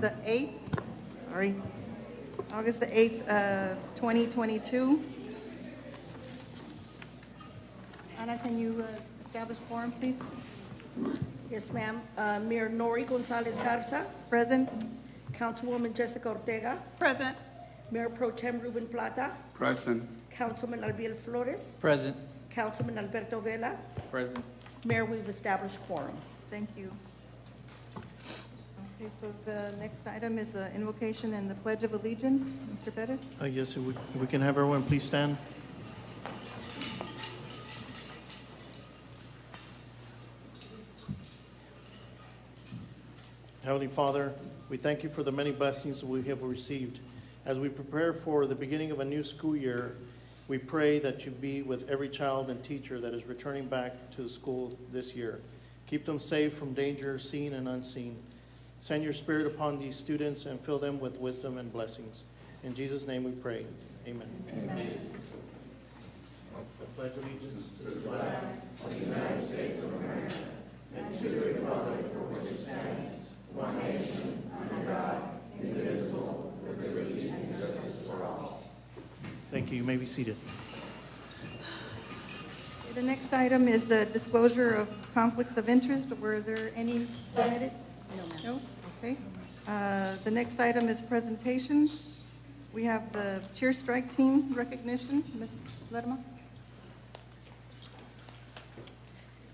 the 8th, August the 8th, 2022. Ana, can you establish quorum, please? Yes, ma'am. Mayor Nori Gonzalez Garza, Present. Councilwoman Jessica Ortega, Present. Mayor Pro Tem Ruben Plata, Present. Councilman Albiel Flores, Present. Councilman Alberto Vela. Present. Mayor, we've established quorum. Thank you. Okay, so the next item is invocation and the Pledge of Allegiance. Mr. Pettis? Yes, if we can have everyone please stand. Heavenly Father, we thank you for the many blessings we have received. As we prepare for the beginning of a new school year, we pray that you be with every child and teacher that is returning back to school this year. Keep them safe from danger seen and unseen. Send your Spirit upon these students and fill them with wisdom and blessings. In Jesus' name we pray. Amen. Amen. I pledge allegiance to the flag of the United States of America and to the republic for which it stands, one nation, under God, indivisible, with liberty and justice for all. Thank you. You may be seated. The next item is the disclosure of conflicts of interest. Were there any submitted? No? Okay. The next item is presentations. We have the cheer strike team recognition. Ms. Lerma?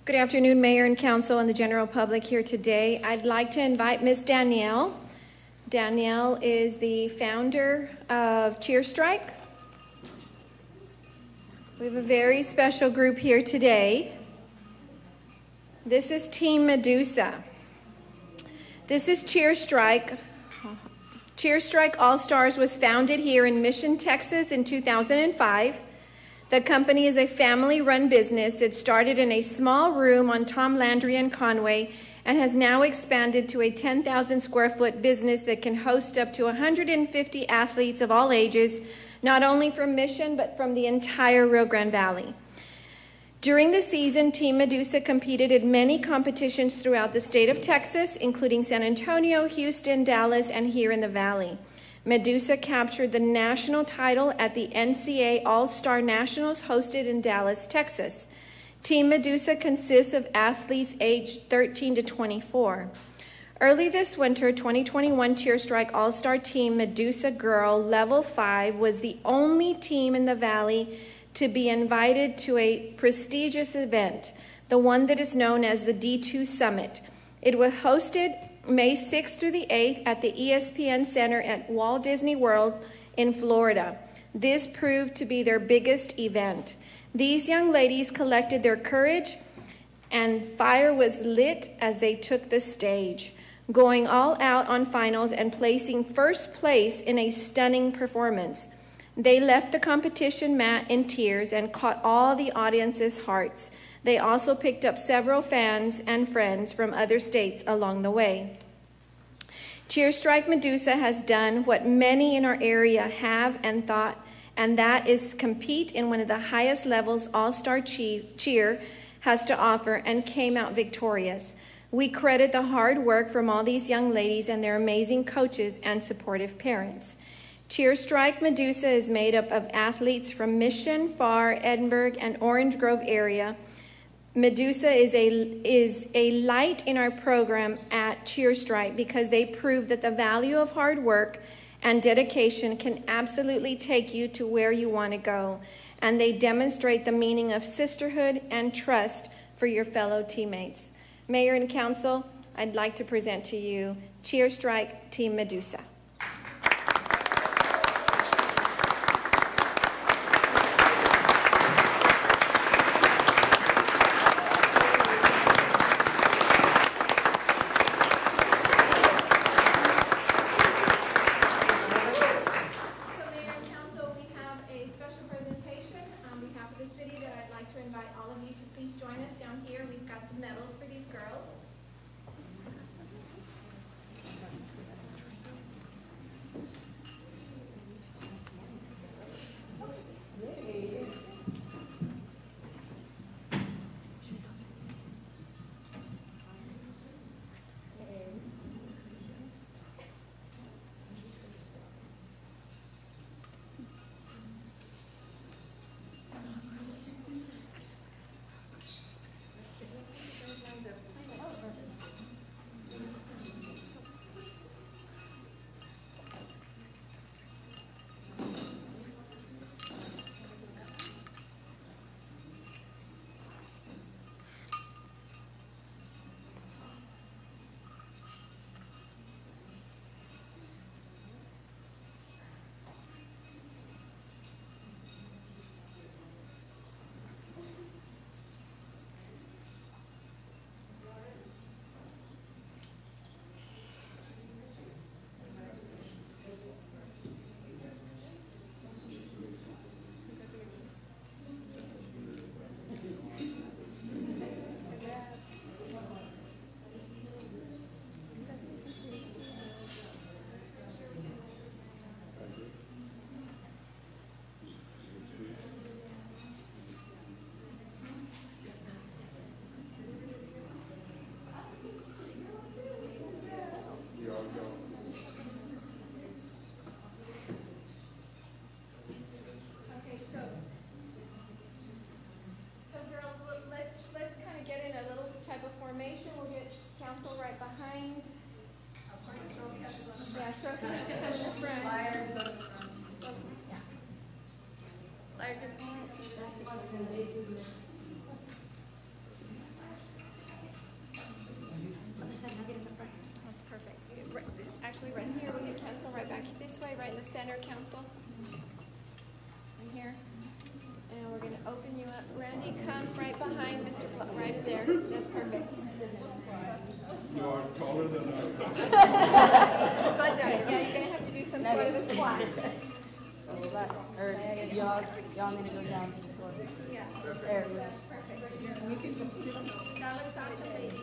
Good afternoon, Mayor and Council and the general public here today. I'd like to invite Ms. Danielle. Danielle is the founder of Cheer Strike. We have a very special group here today. This is Team Medusa. This is Cheer Strike. Cheer Strike All-Stars was founded here in Mission, Texas in 2005. The company is a family-run business. It started in a small room on Tom Landry and Conway and has now expanded to a 10,000 square foot business that can host up to 150 athletes of all ages, not only from Mission, but from the entire Rio Grande Valley. During the season, Team Medusa competed in many competitions throughout the state of Texas, including San Antonio, Houston, Dallas, and here in the Valley. Medusa captured the national title at the NCAA All-Star Nationals hosted in Dallas, Texas. Team Medusa consists of athletes aged 13 to 24. Early this winter, 2021 Cheer Strike All-Star Team Medusa Girl Level 5 was the only team in the Valley to be invited to a prestigious event, the one that is known as the D2 Summit. It was hosted May 6th through the 8th at the ESPN Center at Walt Disney World in Florida. This proved to be their biggest event. These young ladies collected their courage and fire was lit as they took the stage, going all out on finals and placing first place in a stunning performance. They left the competition mat in tears and caught all the audience's hearts. They also picked up several fans and friends from other states along the way. Cheer Strike Medusa has done what many in our area have and thought, and that is compete in one of the highest levels All-Star Cheer has to offer and came out victorious. We credit the hard work from all these young ladies and their amazing coaches and supportive parents. Cheer Strike Medusa is made up of athletes from Mission, Pharr, Edinburgh, and Orange Grove area. Medusa is a light in our program at Cheer Strike because they prove that the value of hard work and dedication can absolutely take you to where you want to go. And they demonstrate the meaning of sisterhood and trust for your fellow teammates. Mayor and Council, I'd like to present to you Cheer Strike Team Medusa. That's perfect. It's actually right here. We get council right back this way, right in the center, council. And here. And we're going to open you up. Randy, come right behind Mr. Right there. That's perfect. You are taller than I. But yeah, you're going to have to do some sort of a squat. Or y'all need to go down to the floor. Yeah. There we go. That looks awesome, lady.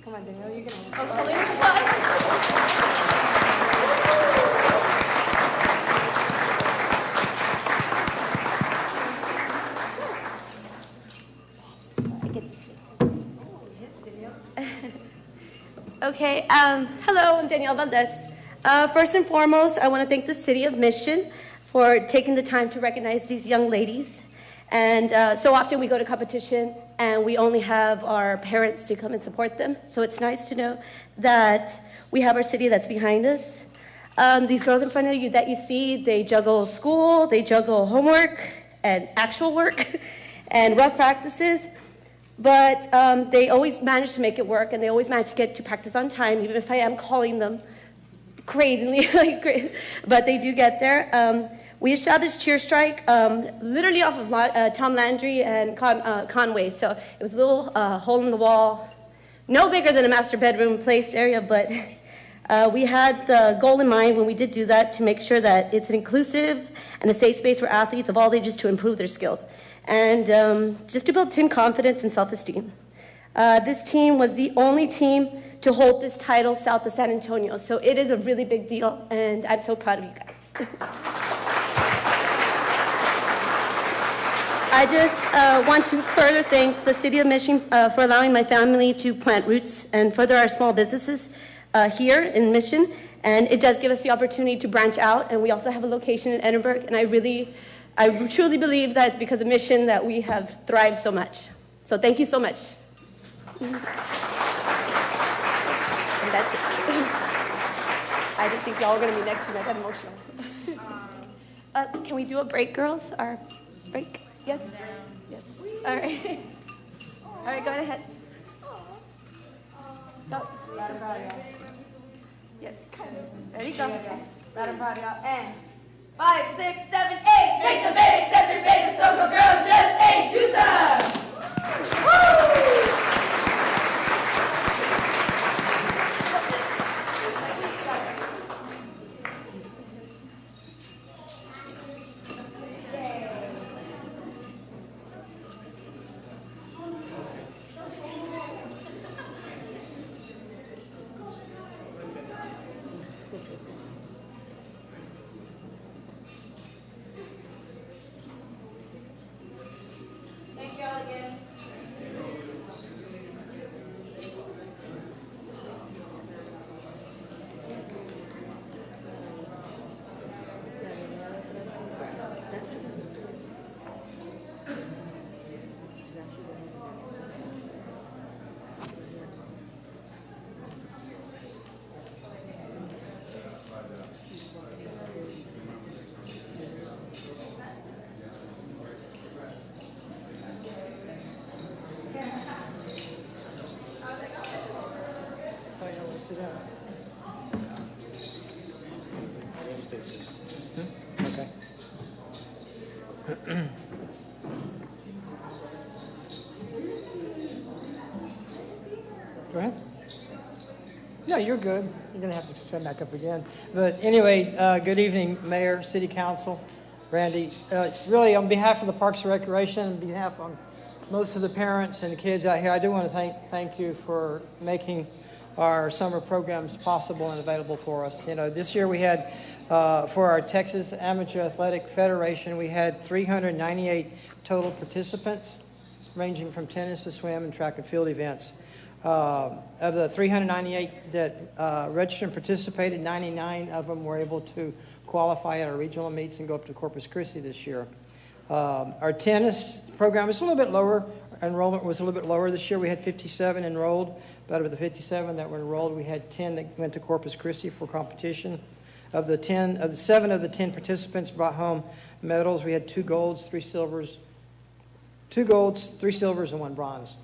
Come on, Danielle, you're gonna. Oh, Selena's fun. Okay, hello, I'm Danielle Valdez. First and foremost, I want to thank the City of Mission for taking the time to recognize these young ladies. And so often we go to competition and we only have our parents to come and support them. So it's nice to know that we have our city that's behind us. These girls in front of you that you see, they juggle school, they juggle homework and actual work and rough practices. But they always manage to make it work, and they always manage to get to practice on time, even if I am calling them crazily. But they do get there. We established Cheer Strike literally off of Tom Landry and Conway. So it was a little hole in the wall, no bigger than a master bedroom placed area, but we had the goal in mind when we did do that to make sure that it's an inclusive and a safe space for athletes of all ages to improve their skills. And just to build team confidence and self-esteem. This team was the only team to hold this title south of San Antonio, so it is a really big deal, and I'm so proud of you guys. I just want to further thank the City of Mission for allowing my family to plant roots and further our small businesses here in Mission, and it does give us the opportunity to branch out, and we also have a location in Edinburgh, and I truly believe that it's because of Mission that we have thrived so much. So thank you so much. And that's it. I didn't think y'all were going to be next to me. I got emotional. Can we do a break, girls? Our break? Yes? Yes. All right. All right, go ahead. Go. Yes. Ready, go. And 5, 6, 7, 8. Take the bait, accept your fate. The Soko girls just ain't do some. Woo! Okay. Go ahead. No, you're good. You're going to have to stand back up again. But anyway, good evening, Mayor, City Council, Randy. Really, on behalf of the Parks and Recreation, on behalf of most of the parents and the kids out here, I do want to thank you for making our summer programs possible and available for us. You know, this year we had, for our Texas Amateur Athletic Federation, we had 398 total participants, ranging from tennis to swim and track and field events. Of the 398 that registered and participated, 99 of them were able to qualify at our regional meets and go up to Corpus Christi this year. Our tennis program is a little bit lower. Enrollment was a little bit lower this year. We had 57 enrolled, but of the 57 that were enrolled, we had 10 that went to Corpus Christi for competition. Of the 7 of the 10 participants brought home medals. We had 2 golds, 3 silvers, 3 silvers, and 1 bronze.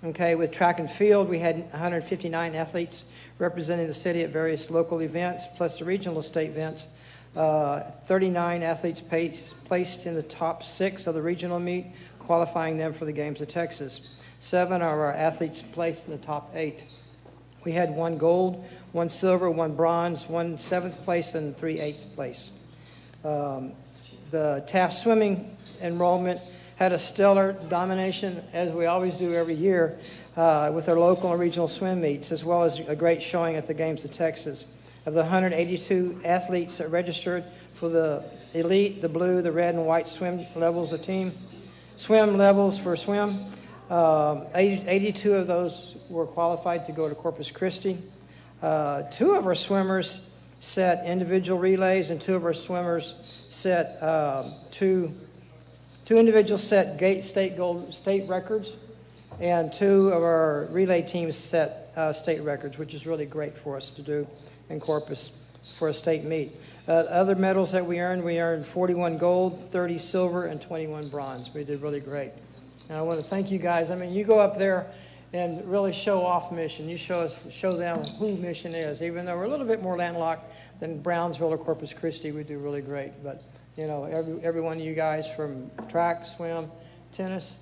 Okay, with track and field, we had 159 athletes representing the city at various local events, plus the regional state events. 39 athletes placed in the top 6 of the regional meet, qualifying them for the Games of Texas. 7 of our athletes placed in the top 8. We had 1 gold, 1 silver, 1 bronze, 1 7th place, and 3 8th place. The Taft swimming enrollment had a stellar domination, as we always do every year, with our local and regional swim meets, as well as a great showing at the Games of Texas. Of the 182 athletes that registered for the elite, the blue, the red, and white swim levels of team, swim levels for swim, 82 of those were qualified to go to Corpus Christi. 2 of our swimmers set individual relays, and 2 of our swimmers set two individuals set state records, and 2 of our relay teams set state records, which is really great for us to do in Corpus for a state meet. Other medals that we earned 41 gold, 30 silver, and 21 bronze. We did really great. And I want to thank you guys. I mean, you go up there and really show off Mission. You show them who Mission is. Even though we're a little bit more landlocked than Brownsville or Corpus Christi, we do really great. But, you know, every one of you guys from track, swim, tennis,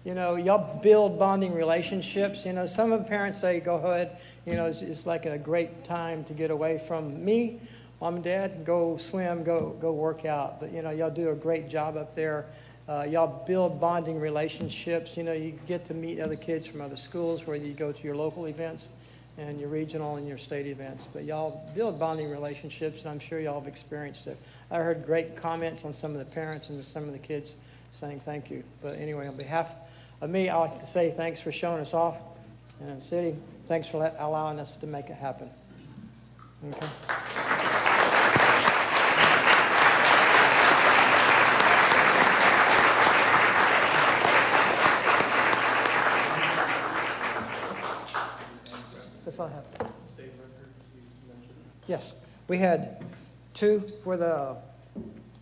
you know, y'all build bonding relationships. You know, some of the parents say, go ahead. You know, it's like a great time to get away from me, mom and dad, go swim, go work out. But, you know, y'all do a great job up there. Y'all build bonding relationships. You know, you get to meet other kids from other schools, whether you go to your local events and your regional and your state events. But y'all build bonding relationships, and I'm sure y'all have experienced it. I heard great comments on some of the parents and some of the kids saying thank you. But anyway, on behalf of me, I like to say thanks for showing us off in the city. Thanks for allowing us to make it happen. Okay. That's all I have. Yes, we had 2 for the,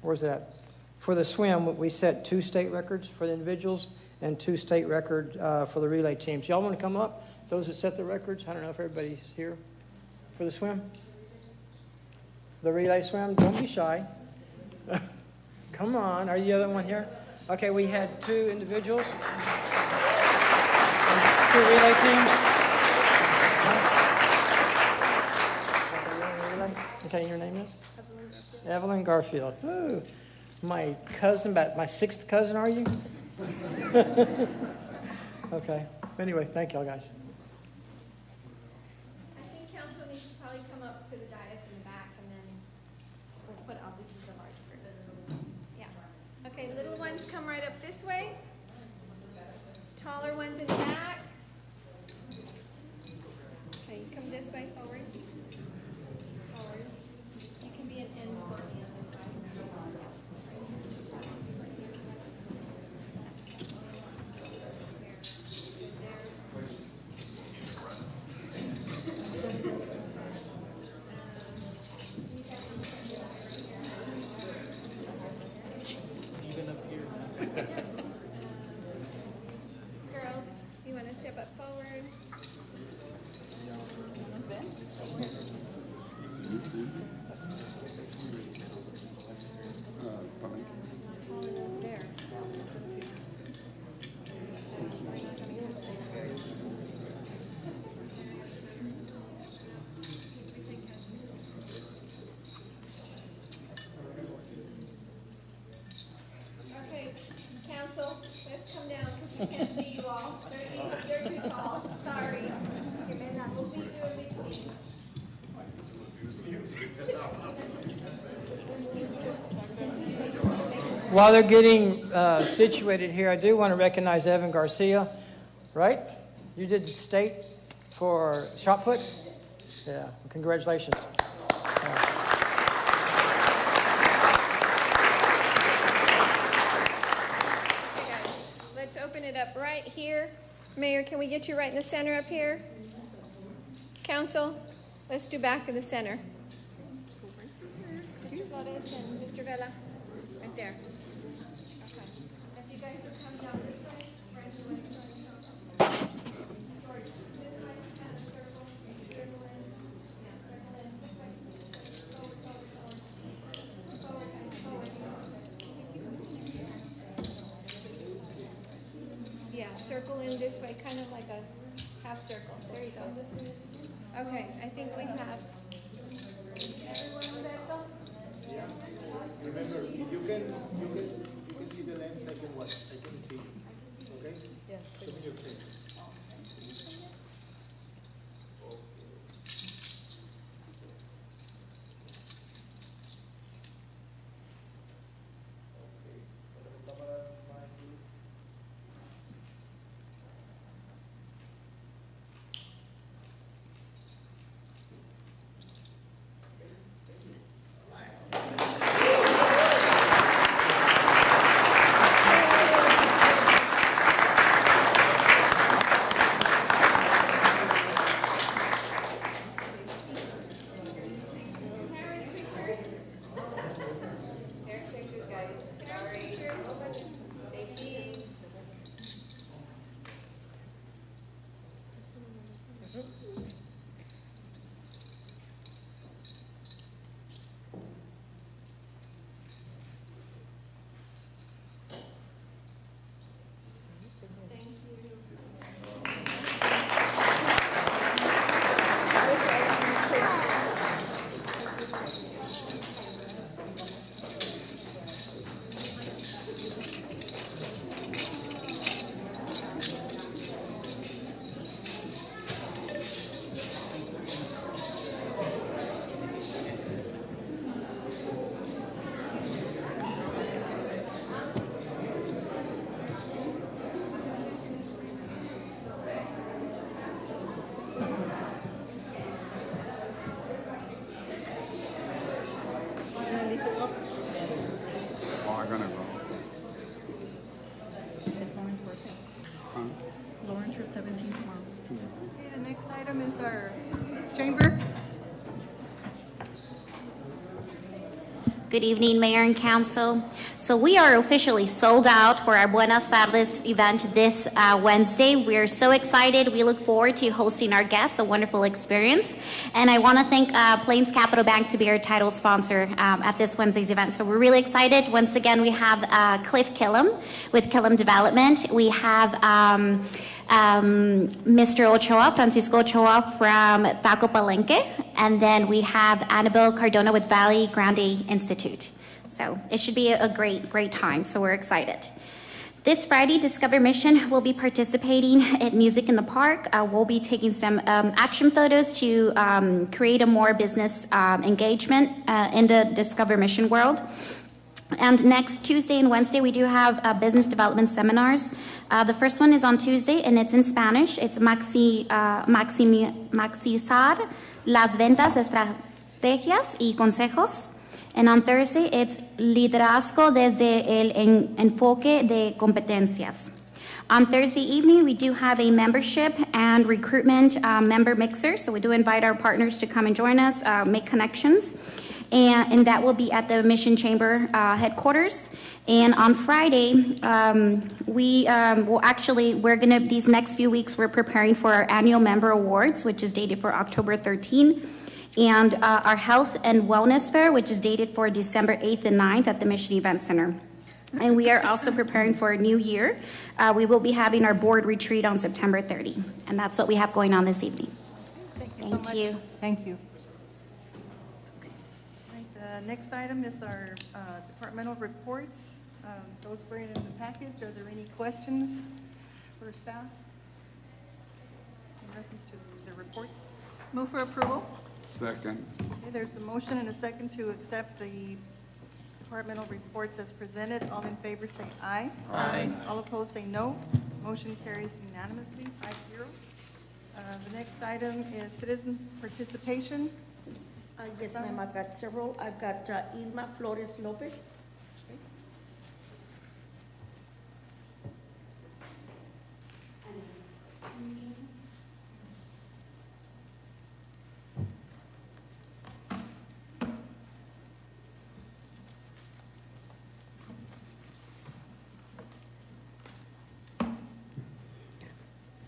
where's that? For the swim, we set 2 state records for the individuals and 2 state records for the relay teams. Y'all want to come up? Those that set the records? I don't know if everybody's here for the swim. The relay swim, don't be shy. Come on, are you the other one here? Okay, we had 2 individuals, 2 relay teams. Okay, your name is? Evelyn Garfield. Ooh, my cousin, about my 6th cousin, are you? Okay. Anyway, thank y'all guys. I think council needs to probably come up to the dais in the back, and then we'll put all, this is a large group. Yeah. Okay, little ones come right up this way. Taller ones in the back. Okay, you come this way forward. Forward. You can be an end for me on this side. Girls, you want to step up forward? There. Okay, council, let's come down because we can't see you all. They're too tall. Sorry. We'll feed you in between. While they're getting situated here, I do want to recognize Evan Garcia, right? You did the state for shot put. Yeah, congratulations. Let's open it up right here. Mayor, can we get you right in the center up here? Council, let's do back in the center. Mr. Flores and Mr. Vela, right there. Okay. If you guys would come down this way, right to this way, and a circle, circle in, yeah, circle in, this way, forward. Yeah, circle in this way, kind of like a half circle. There you go. Okay, I think we have everyone, Humberto? Remember, you can see the lens, I can watch, I can see. Okay? Yes. Show me your face. Lawrence, you're 17 tomorrow. Okay, the next item is our chamber. Good evening, Mayor and Council. So we are officially sold out for our Buenos Tardes event this Wednesday. We're so excited. We look forward to hosting our guests, a wonderful experience. And I want to thank Plains Capital Bank to be our title sponsor at this Wednesday's event. So we're really excited. Once again, we have Cliff Killam with Killam Development. We have Mr. Ochoa, Francisco Ochoa from Taco Palenque. And then we have Annabelle Cardona with Valley Grande Institute. So it should be a great time. So we're excited. This Friday, Discover Mission will be participating at Music in the Park. We'll be taking some action photos to create a more business engagement in the Discover Mission world. And next Tuesday and Wednesday, we do have business development seminars. The first one is on Tuesday, and it's in Spanish. It's maximizar las ventas, estrategias y consejos. And on Thursday, it's liderazgo desde el enfoque de competencias. On Thursday evening, we do have a membership and recruitment member mixer. So we do invite our partners to come and join us, make connections. And that will be at the Mission Chamber headquarters. And on Friday, these next few weeks, we're preparing for our annual member awards, which is dated for October 13. And our Health and Wellness Fair, which is dated for December 8th and 9th at the Mission Event Center. And we are also preparing for a new year. We will be having our board retreat on September 30. And that's what we have going on this evening. Thank you so Thank much. you. Thank you. All right, the next item is our departmental reports. Those were in the package. Are there any questions for staff in reference to the reports? Move for approval. Second. Okay, there's a motion and a second to accept the departmental reports as presented. All in favor say aye. Aye. All opposed say no. Motion carries unanimously, 5-0. The next item is citizens' participation. Yes, ma'am, I've got several. I've got Irma Flores Lopez.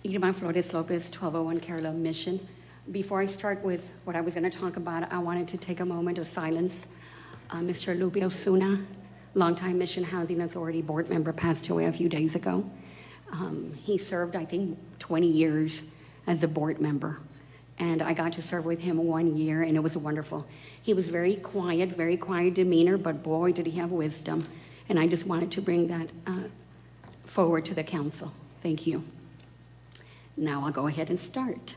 Irma Flores Lopez, 1201 Carla Mission. Before I start with what I was going to talk about, I wanted to take a moment of silence. Mr. Lupe Osuna, longtime Mission Housing Authority board member, passed away a few days ago. He served, I think, 20 years as a board member. And I got to serve with him 1 year, and it was wonderful. He was very quiet demeanor, but boy, did he have wisdom. And I just wanted to bring that forward to the council. Thank you. Now I'll go ahead and start.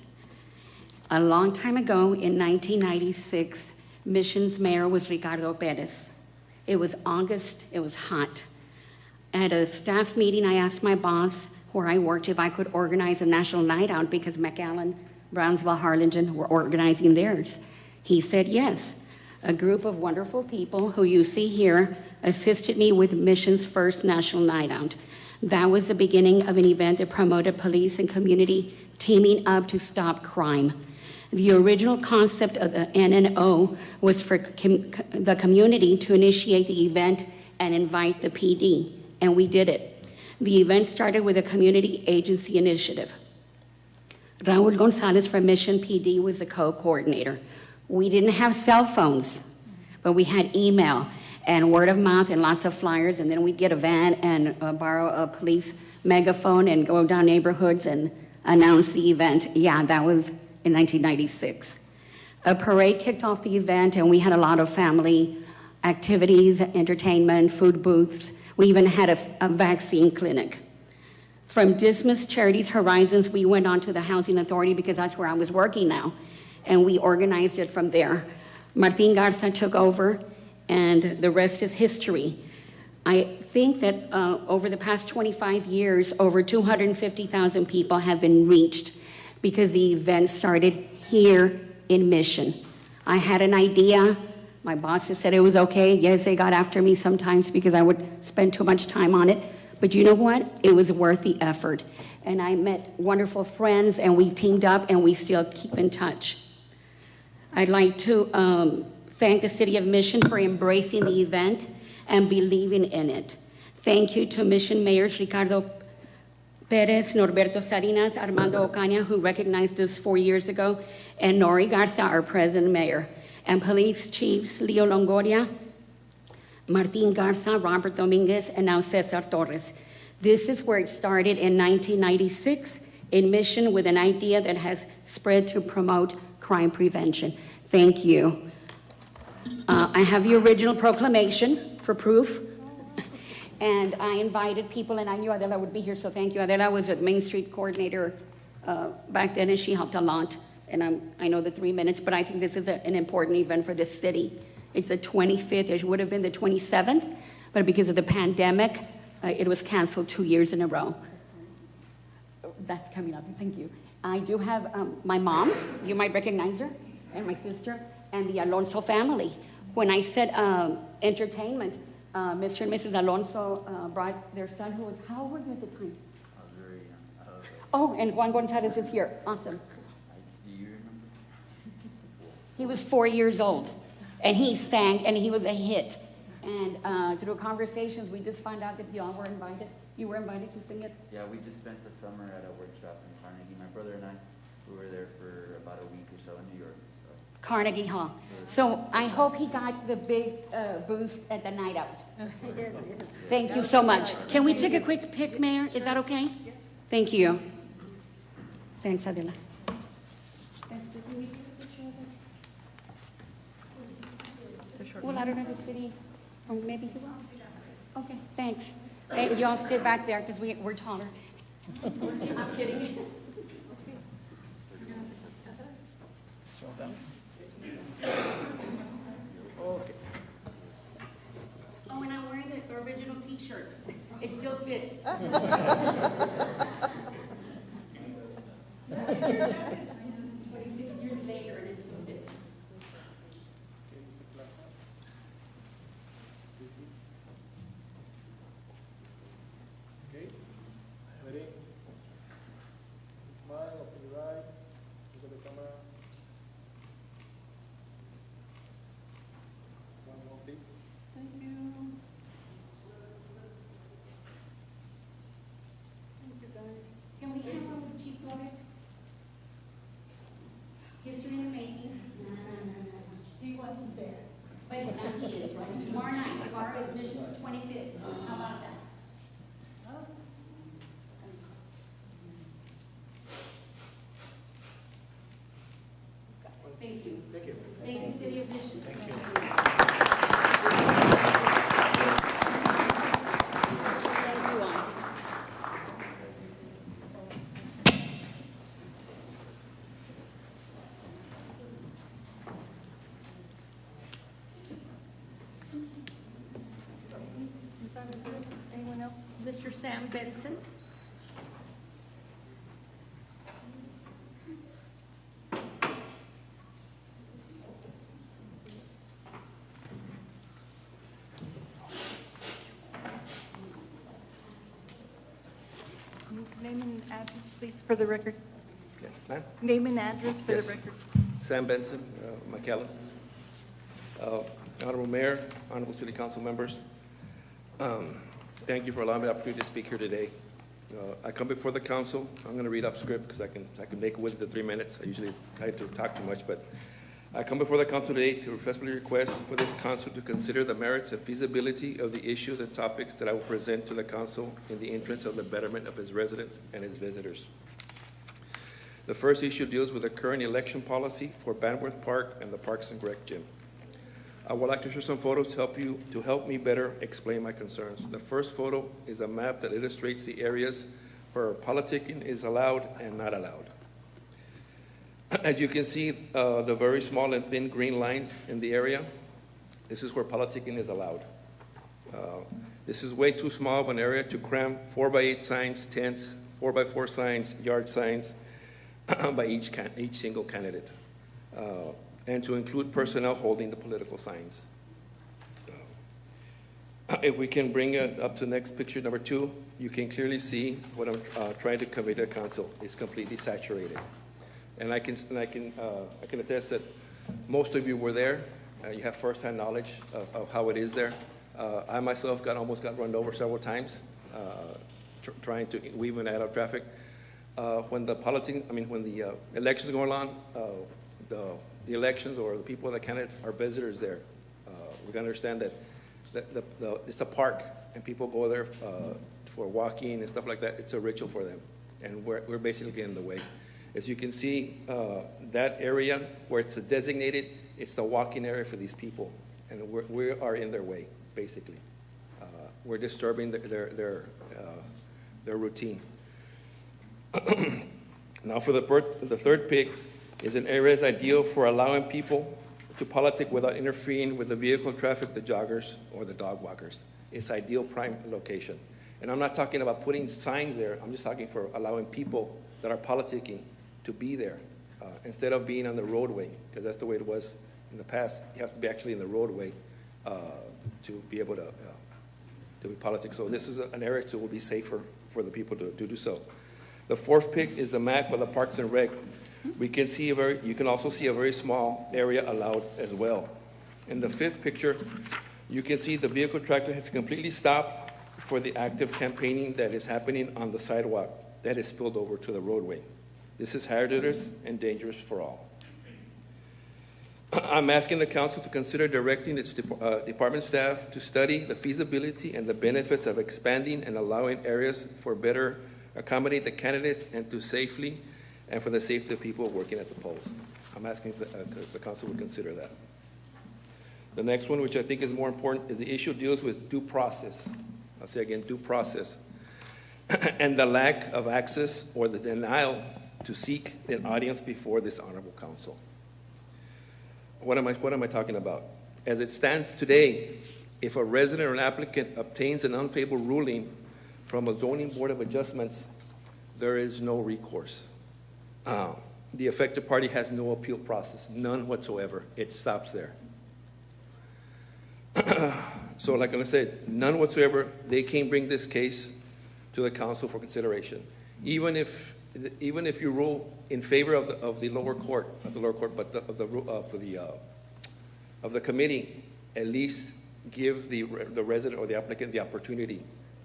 A long time ago, in 1996, Mission's mayor was Ricardo Perez. It was August, it was hot. At a staff meeting, I asked my boss where I worked if I could organize a national night out because McAllen, Brownsville, Harlingen were organizing theirs. He said yes. A group of wonderful people who you see here assisted me with Mission's first national night out. That was the beginning of an event that promoted police and community teaming up to stop crime. The original concept of the NNO was for the community to initiate the event and invite the PD, and we did it. The event started with a community agency initiative. Raul Gonzalez from Mission PD was the co-coordinator. We didn't have cell phones, but we had email and word of mouth and lots of flyers, and then we'd get a van and borrow a police megaphone and go down neighborhoods and announce the event. Yeah, that was in 1996. A parade kicked off the event, and we had a lot of family activities, entertainment, food booths. We even had a vaccine clinic. From Dismas Charities Horizons, we went on to the Housing Authority because that's where I was working now, and we organized it from there. Martin Garza took over, and the rest is history. I think that over the past 25 years, over 250,000 people have been reached because the event started here in Mission. I had an idea. My bosses said it was okay. Yes, they got after me sometimes because I would spend too much time on it. But you know what? It was worth the effort. And I met wonderful friends, and we teamed up, and we still keep in touch. I'd like to thank the City of Mission for embracing the event and believing in it. Thank you to Mission Mayors Ricardo Perez, Norberto Salinas, Armando Ocaña, who recognized us 4 years ago, and Nori Garza, our present mayor, and police chiefs Leo Longoria, Martin Garza, Robert Dominguez, and now Cesar Torres. This is where it started in 1996 in Mission with an idea that has spread to promote crime prevention. Thank you. I have the original proclamation for proof. And I invited people, and I knew Adela would be here, so thank you. Adela was a Main Street coordinator back then, and she helped a lot. And I know the 3 minutes, but I think this is an important event for this city. It's the 25th. It would have been the 27th, but because of the pandemic, it was canceled 2 years in a row. That's coming up. Thank you. I do have my mom. You might recognize her, and my sister, and the Alonso family. When I said entertainment, Mr. and Mrs. Alonso brought their son, who was, how old were you at the time? I was very young. Oh, and Juan Gonzalez is here. Awesome. Do you remember? He was 4 years old, and he sang, and he was a hit. And through conversations, we just found out that y'all were invited. You were invited to sing it? Yeah, we just spent the summer at a workshop in Carnegie. My brother and I, we were there for about a week or so in New York. Carnegie Hall. So I hope he got the big boost at the night out. Thank you so much. Can we take a quick pic, Mayor? Is that okay? Yes. Thank you. Thanks, Adela. Well, I don't know the city, or maybe you will. Okay, thanks. Hey, you all stay back there because we're taller. I'm kidding. Okay. Oh, and I'm wearing the original T-shirt. It still fits. is, right? Tomorrow night, our admission's 25th. How about that? Thank you. Thank you. Thank you, City of Mission. Thank you. Thank you all. Anyone else? Mr. Sam Benson? Name and address, please, for the record. Yes, ma'am. Name and address for the Yes. record. Sam Benson, McAllen. Honorable Mayor, Honorable City Council members, thank you for allowing me the opportunity to speak here today. I come before the council. I'm going to read off script because I can make it within the 3 minutes. I usually try to talk too much, but I come before the council today to respectfully request for this council to consider the merits and feasibility of the issues and topics that I will present to the council in the interest of the betterment of its residents and its visitors. The first issue deals with the current election policy for Banworth Park and the Parks and Greck Gym. I would like to share some photos to help me better explain my concerns. The first photo is a map that illustrates the areas where politicking is allowed and not allowed. As you can see, the very small and thin green lines in the area, this is where politicking is allowed. This is way too small of an area to cram 4x8 signs, tents, 4x4 signs, yard signs by each single candidate, and to include personnel holding the political signs. If we can bring it up to next picture, number 2, you can clearly see what I'm trying to convey to the council. It's completely saturated. And I can attest that most of you were there. You have firsthand knowledge of how it is there. I myself almost got run over several times trying to weave in and out of traffic. When the elections going on, the elections or the people, the candidates are visitors there. We can understand that it's a park and people go there for walking and stuff like that. It's a ritual for them, and we're basically in the way. As you can see, that area where it's designated, it's the walking area for these people, and we are in their way, basically. We're disturbing their routine. Now, for the third pick, is an area is ideal for allowing people to politic without interfering with the vehicle traffic, the joggers, or the dog walkers. It's ideal prime location. And I'm not talking about putting signs there. I'm just talking for allowing people that are politicking to be there instead of being on the roadway, because that's the way it was in the past. You have to be actually in the roadway to be able to be politics. So this is an area that will be safer for the people to do so. The fourth pick is the map of the Parks and Rec. We can see you can also see a very small area allowed as well. In the fifth picture, you can see the vehicle tractor has completely stopped for the active campaigning that is happening on the sidewalk that is spilled over to the roadway. This is hazardous and dangerous for all. I'm asking the council to consider directing its department staff to study the feasibility and the benefits of expanding and allowing areas for better accommodate the candidates and to safely and for the safety of people working at the polls. I'm asking the council to consider that. The next one, which I think is more important, is the issue deals with due process. I'll say again, due process. And the lack of access or the denial to seek an audience before this honorable council. What am I talking about? As it stands today, if a resident or an applicant obtains an unfavorable ruling from a zoning board of adjustments, there is no recourse. The affected party has no appeal process, none whatsoever. It stops there. So like I said, none whatsoever. They can't bring this case to the council for consideration. Even if you rule in favor of the lower court, but of the committee, at least give the resident or the applicant the opportunity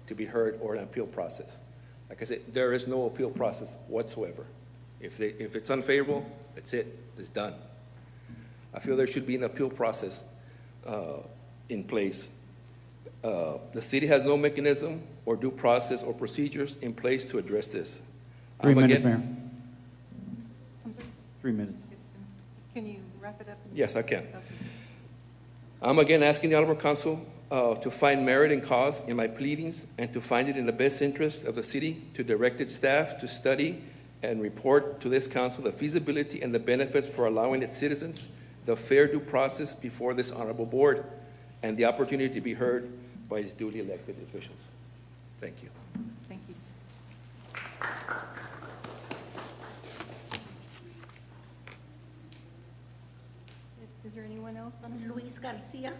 to be heard or an appeal process. Like I said, there is no appeal process whatsoever. If it's unfavorable, that's it. It's done. I feel there should be an appeal process in place. The city has no mechanism or due process or procedures in place to address this. 3 minutes, Again- Mayor. 3 minutes. Can you wrap it up? Yes, I can. Okay. I'm again asking the Honorable Council to find merit and cause in my pleadings and to find it in the best interest of the city to direct its staff to study and report to this council the feasibility and the benefits for allowing its citizens the fair due process before this honorable board and the opportunity to be heard by its duly elected officials. Thank you. Thank you. Is there anyone else on here? Luis Garcia.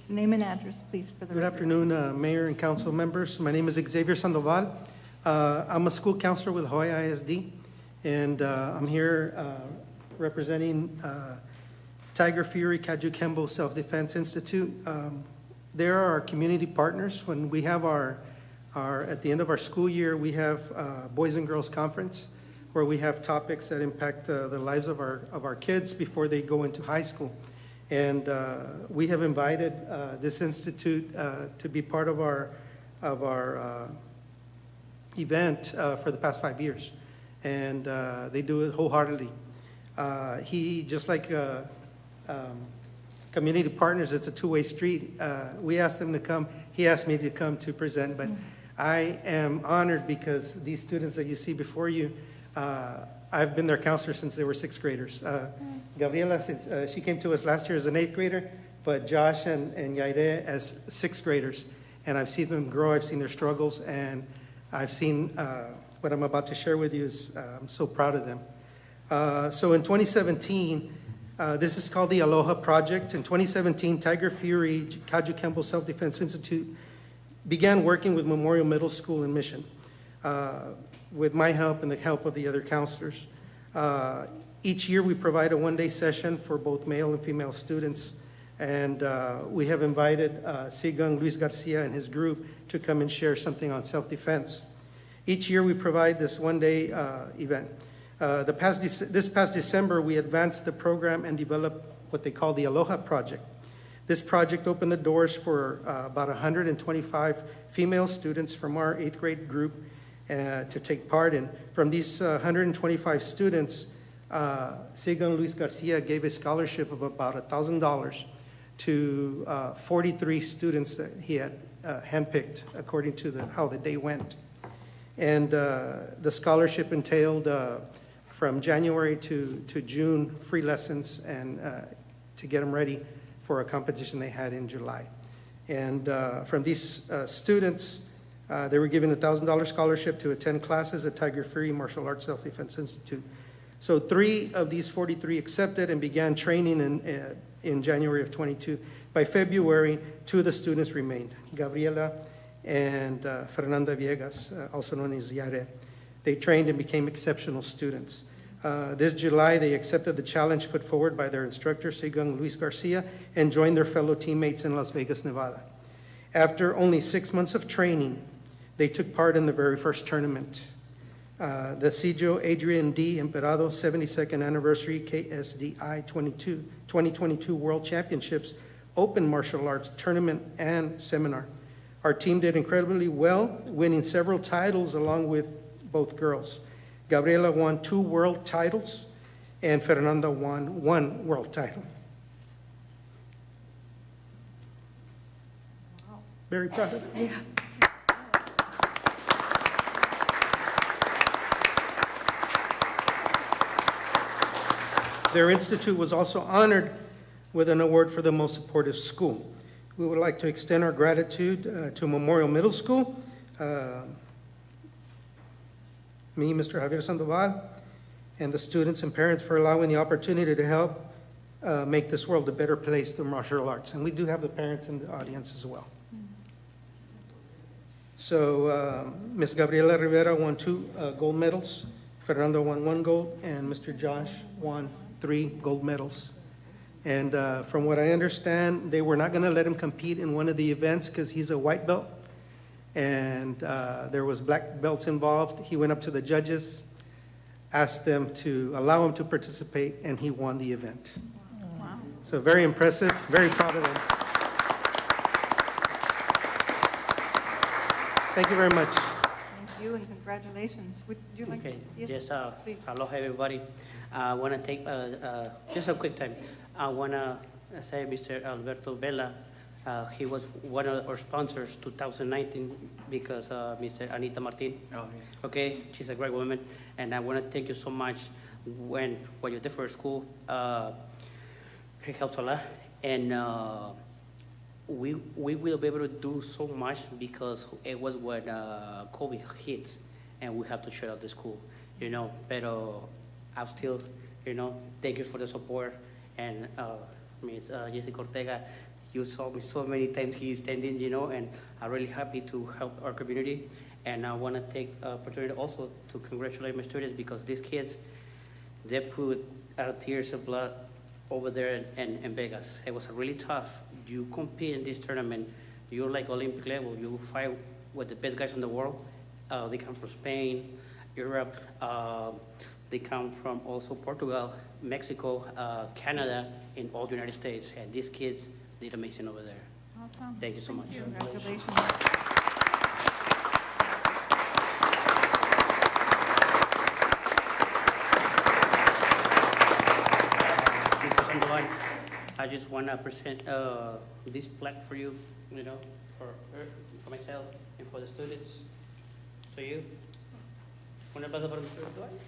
Name and address, please, for the Good record. afternoon, Mayor and council members. My name is Xavier Sandoval. I'm a school counselor with Hawaii ISD, and I'm here representing Tiger Fury Kaju Kembo Self-Defense Institute. They're our community partners. When we have at the end of our school year, we have Boys and Girls Conference, where we have topics that impact the lives of our kids before they go into high school. And we have invited this institute to be part of our event for the past 5 years, and they do it wholeheartedly. He, just like community partners, it's a two-way street. We asked them to come. He asked me to come to present, but I am honored because these students that you see before you, I've been their counselor since they were sixth graders. Gabriela, she came to us last year as an eighth grader, but Josh and Yaire as sixth graders. And I've seen them grow, I've seen their struggles, and I've seen what I'm about to share with you is I'm so proud of them. So in 2017, this is called the Aloha Project. In 2017, Tiger Fury Kaju Kembo Self-Defense Institute began working with Memorial Middle School in Mission with my help and the help of the other counselors. Each year we provide a one-day session for both male and female students, and we have invited Sigang Luis Garcia and his group to come and share something on self-defense. Each year we provide this one-day event. This past December, we advanced the program and developed what they call the Aloha Project. This project opened the doors for about 125 female students from our 8th grade group to take part in. From these 125 students, Sigan Luis Garcia gave a scholarship of about $1,000 to 43 students that he had handpicked according to how the day went. And the scholarship entailed from January to June free lessons and to get them ready for a competition they had in July. And from these students, they were given a $1,000 scholarship to attend classes at Tiger Fury Martial Arts Self-Defense Institute. So 3 of these 43 accepted and began training in January of 22. By February, 2 of the students remained, Gabriela and Fernanda Viegas, also known as Yare. They trained and became exceptional students. This July, they accepted the challenge put forward by their instructor, Sigang Luis Garcia, and joined their fellow teammates in Las Vegas, Nevada. After only 6 months of training, they took part in the very first tournament. The Sijo Adrian D. Emperado 72nd Anniversary KSDI 2022 World Championships Open Martial Arts Tournament and Seminar. Our team did incredibly well, winning several titles along with both girls. Gabriela won 2 world titles, and Fernanda won 1 world title. Wow. Very proud of them. Yeah. Their institute was also honored with an award for the most supportive school. We would like to extend our gratitude to Memorial Middle School, me, Mr. Javier Sandoval, and the students and parents for allowing the opportunity to help make this world a better place through martial arts. And we do have the parents in the audience as well. So Ms. Gabriela Rivera won 2 gold medals, Fernando won 1 gold, and Mr. Josh won 3 gold medals. And from what I understand, they were not going to let him compete in one of the events because he's a white belt. And there was black belts involved. He went up to the judges asked them to allow him to participate, and he won the event. So very impressive, very proud of them. Thank you very much. Thank you and congratulations. Would you like to? Okay, Yes, yes, please. aloha everybody. I want to take just a quick time. I want to say Mr. Alberto Vela, he was one of our sponsors 2019 because Mr. Anita Martin. Oh, Okay, she's a great woman, and I want to thank you so much when what you did for school. It helps a lot, and we will be able to do so much because it was when COVID hit, and we have to shut out the school, you know. Pero I'm still, you know, thank you for the support, and Ms. Jessica Ortega, you saw me so many times he's standing, you know, and I'm really happy to help our community. And I want to take the opportunity also to congratulate my students because these kids, they put tears of blood over there in Vegas. It was really tough. You compete in this tournament, you're like Olympic level. You fight with the best guys in the world. They come from Spain, Europe. They come from also Portugal, Mexico, Canada, and all the United States. And these kids did amazing over there. Awesome. Thank you so much. Congratulations. I just want to present this plaque for you, you know, for myself and for the students. So you, un aplauso para Mr. Duarte.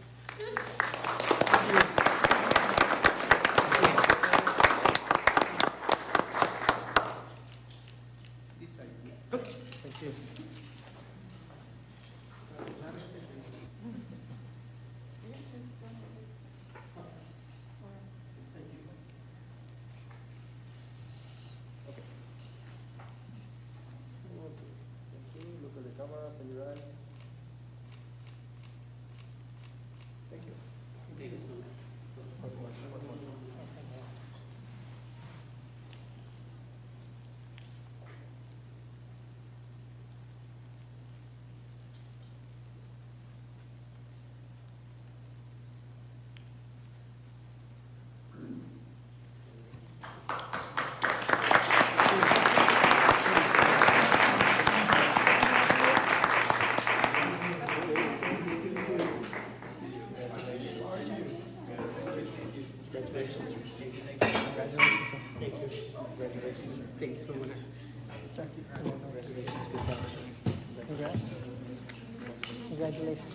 Thank you. Look at the camera, open your eyes. Thank you. Thank you so much. Thank you so much. Congrats. Congratulations.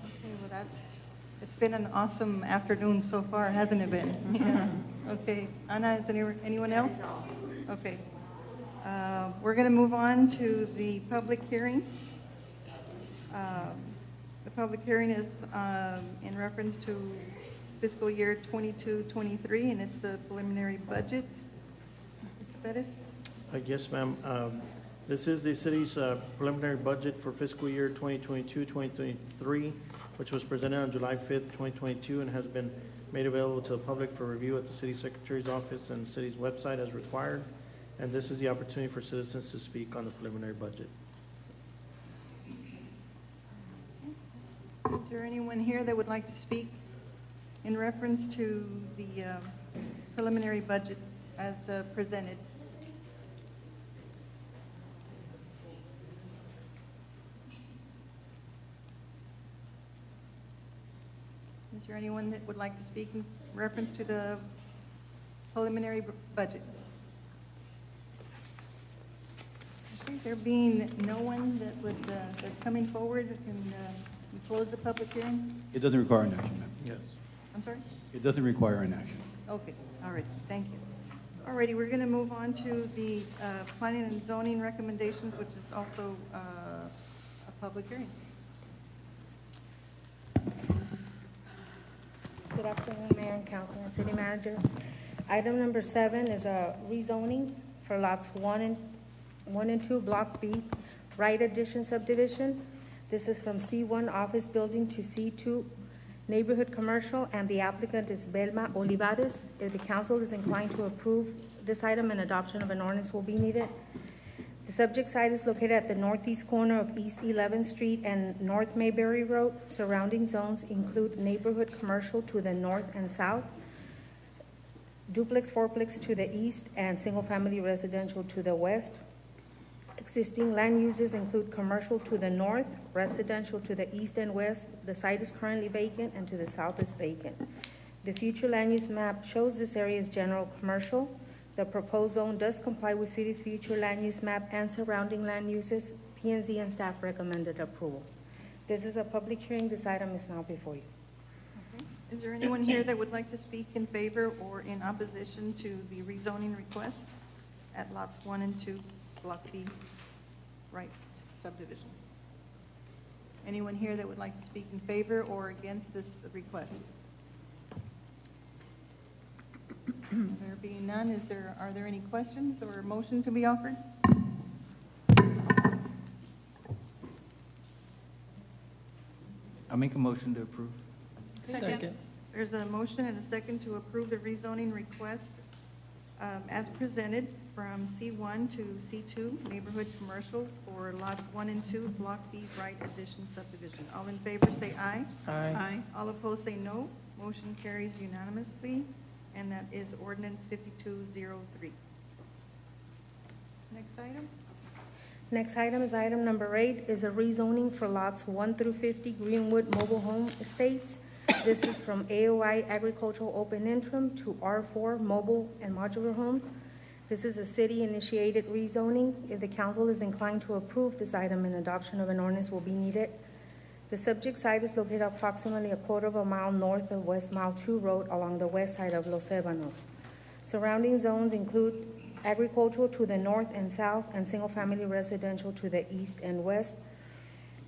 Okay, well, it's been an awesome afternoon so far, hasn't it been? Yeah. Okay, Ana, is anyone else? Okay. We're going to move on to the public hearing. The public hearing is in reference to fiscal year 22-23, and it's the preliminary budget. Mr. Pettis? Yes, ma'am. This is the city's preliminary budget for fiscal year 2022-2023, which was presented on July 5th, 2022, and has been made available to the public for review at the city secretary's office and city's website as required. And this is the opportunity for citizens to speak on the preliminary budget. Is there anyone here that would like to speak in reference to the preliminary budget as presented? Is there anyone that would like to speak in reference to the preliminary budget? Okay, there being no one that would, that's coming forward, can we close the public hearing? It doesn't require an action, ma'am. Yes. I'm sorry? It doesn't require an action. Okay, all right, thank you. All righty, we're going to move on to the planning and zoning recommendations, which is also a public hearing. Good afternoon, Mayor and Council and City Manager. Item number 7 is a rezoning for lots 1 and 2, Block B, right addition subdivision. This is from C1 office building to C2 neighborhood commercial, and the applicant is Belma Olivares. If the council is inclined to approve this item, an adoption of an ordinance will be needed. The subject site is located at the northeast corner of East 11th Street and North Mayberry Road. Surrounding zones include neighborhood commercial to the north and south, duplex, fourplex to the east, and single-family residential to the west. Existing land uses include commercial to the north, residential to the east and west. The site is currently vacant, and to the south is vacant. The future land use map shows this area as general commercial. The proposed zone does comply with city's future land use map and surrounding land uses. P&Z and staff recommended approval. This is a public hearing. This item is now before you. Okay. Is there anyone here that would like to speak in favor or in opposition to the rezoning request at lots 1 and 2, Block B, right subdivision? Anyone here that would like to speak in favor or against this request? There being none, are there any questions or a motion to be offered? I'll make a motion to approve. Second. There's a motion and a second to approve the rezoning request as presented from C1 to C2, neighborhood commercial for lots 1 and 2, Block B, right addition subdivision. All in favor say aye. Aye. All opposed say no. Motion carries unanimously, and that is ordinance 5203. Next item. Next item is item number 8, is a rezoning for lots 1 through 50 Greenwood Mobile Home Estates. This is from AOI Agricultural Open Interim to R4 Mobile and Modular Homes. This is a city-initiated rezoning. If the council is inclined to approve this item, an adoption of an ordinance will be needed. The subject site is located approximately a quarter of a mile north of West Mile 2 Road along the west side of Los Ebanos. Surrounding zones include agricultural to the north and south and single-family residential to the east and west.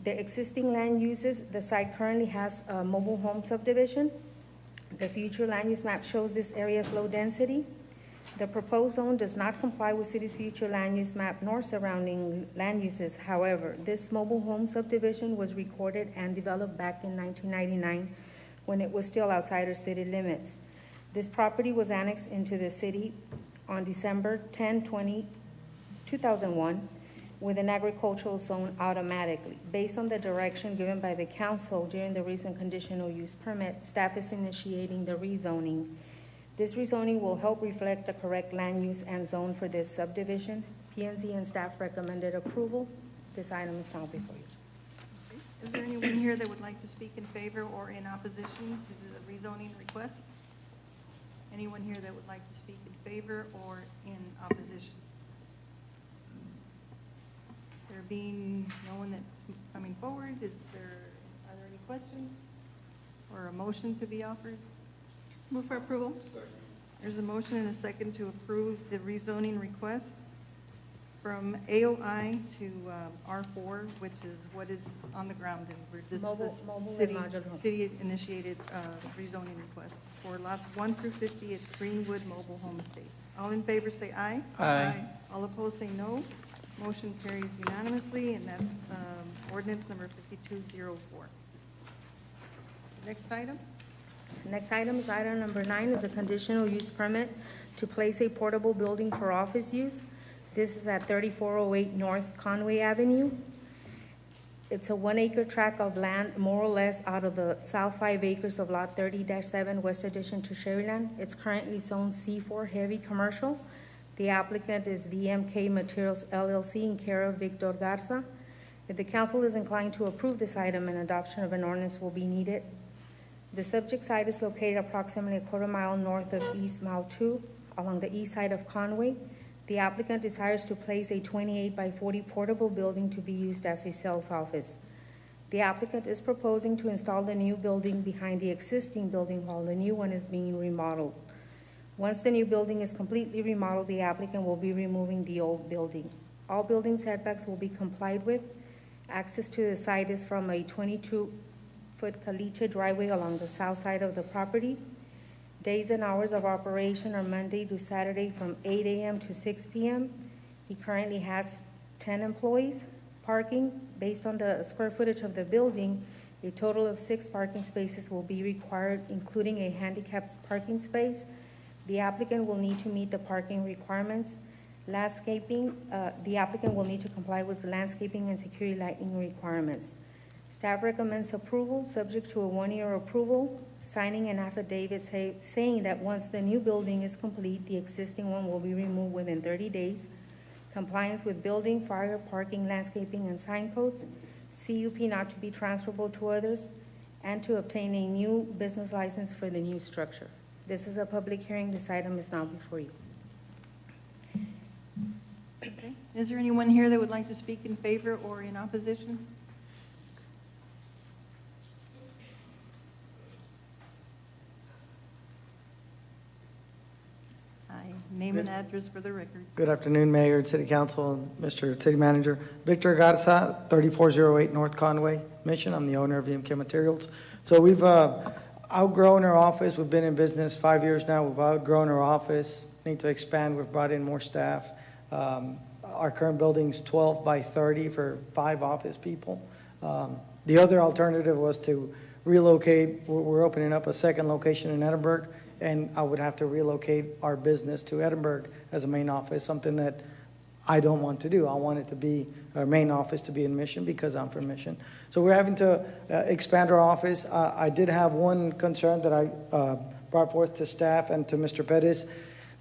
The existing land uses, the site currently has a mobile home subdivision. The future land use map shows this area as low density. The proposed zone does not comply with city's future land use map nor surrounding land uses. However, this mobile home subdivision was recorded and developed back in 1999 when it was still outside our city limits. This property was annexed into the city on December 10, 2001 with an agricultural zone automatically. Based on the direction given by the council during the recent conditional use permit, staff is initiating the rezoning. This rezoning will help reflect the correct land use and zone for this subdivision. P&Z and staff recommended approval. This item is now before you. Okay. Is there anyone here that would like to speak in favor or in opposition to the rezoning request? Anyone here that would like to speak in favor or in opposition? There being no one that's coming forward, are there any questions or a motion to be offered? Move for approval. There's a motion and a second to approve the rezoning request from AOI to R4, which is what is on the ground. And this is a city-initiated rezoning request for lots 1 through 50 at Greenwood Mobile Home Estates. All in favor say aye. Aye. All opposed say no. Motion carries unanimously, and that's ordinance number 5204. Next item. Next item is item number 9, is a conditional use permit to place a portable building for office use. This is at 3408 North Conway Avenue. It's a 1-acre tract of land, more or less, out of the south 5 acres of lot 30-7 West Addition to Shoreline. It's currently zone C4 heavy commercial. The applicant is VMK Materials LLC in care of Victor Garza. If the council is inclined to approve this item, an adoption of an ordinance will be needed. The subject site is located approximately a quarter mile north of East Mile 2 along the east side of Conway. The applicant desires to place a 28 by 40 portable building to be used as a sales office. The applicant is proposing to install the new building behind the existing building while the new one is being remodeled. Once the new building is completely remodeled, the applicant will be removing the old building. All building setbacks will be complied with. Access to the site is from a 22-foot caliche driveway along the south side of the property. Days and hours of operation are Monday to Saturday from 8 a.m. to 6 p.m. He currently has 10 employees. Parking, based on the square footage of the building, A total of 6 parking spaces will be required, including a handicapped parking space. The applicant will need to meet the parking requirements. Landscaping, the applicant will need to comply with landscaping and security lighting requirements. Staff recommends approval, subject to a 1-year approval, signing an affidavit saying that once the new building is complete, the existing one will be removed within 30 days. Compliance with building, fire, parking, landscaping, and sign codes. CUP not to be transferable to others, and to obtain a new business license for the new structure. This is a public hearing. This item is now before you. Okay. Is there anyone here that would like to speak in favor or in opposition? Name and address for the record. Good afternoon, Mayor and City Council, and Mr. City Manager. Victor Garza, 3408 North Conway, Mission. I'm the owner of EMK Materials. So we've outgrown our office. We've been in business 5 years now. We've outgrown our office. Need to expand. We've brought in more staff. Our current building's 12 by 30 for 5 office people. The other alternative was to relocate. We're opening up a second location in Edinburgh, and I would have to relocate our business to Edinburgh as a main office, something that I don't want to do. I want it to be, our main office to be in Mission because I'm from Mission. So we're having to expand our office. I did have one concern that I brought forth to staff and to Mr. Pettis.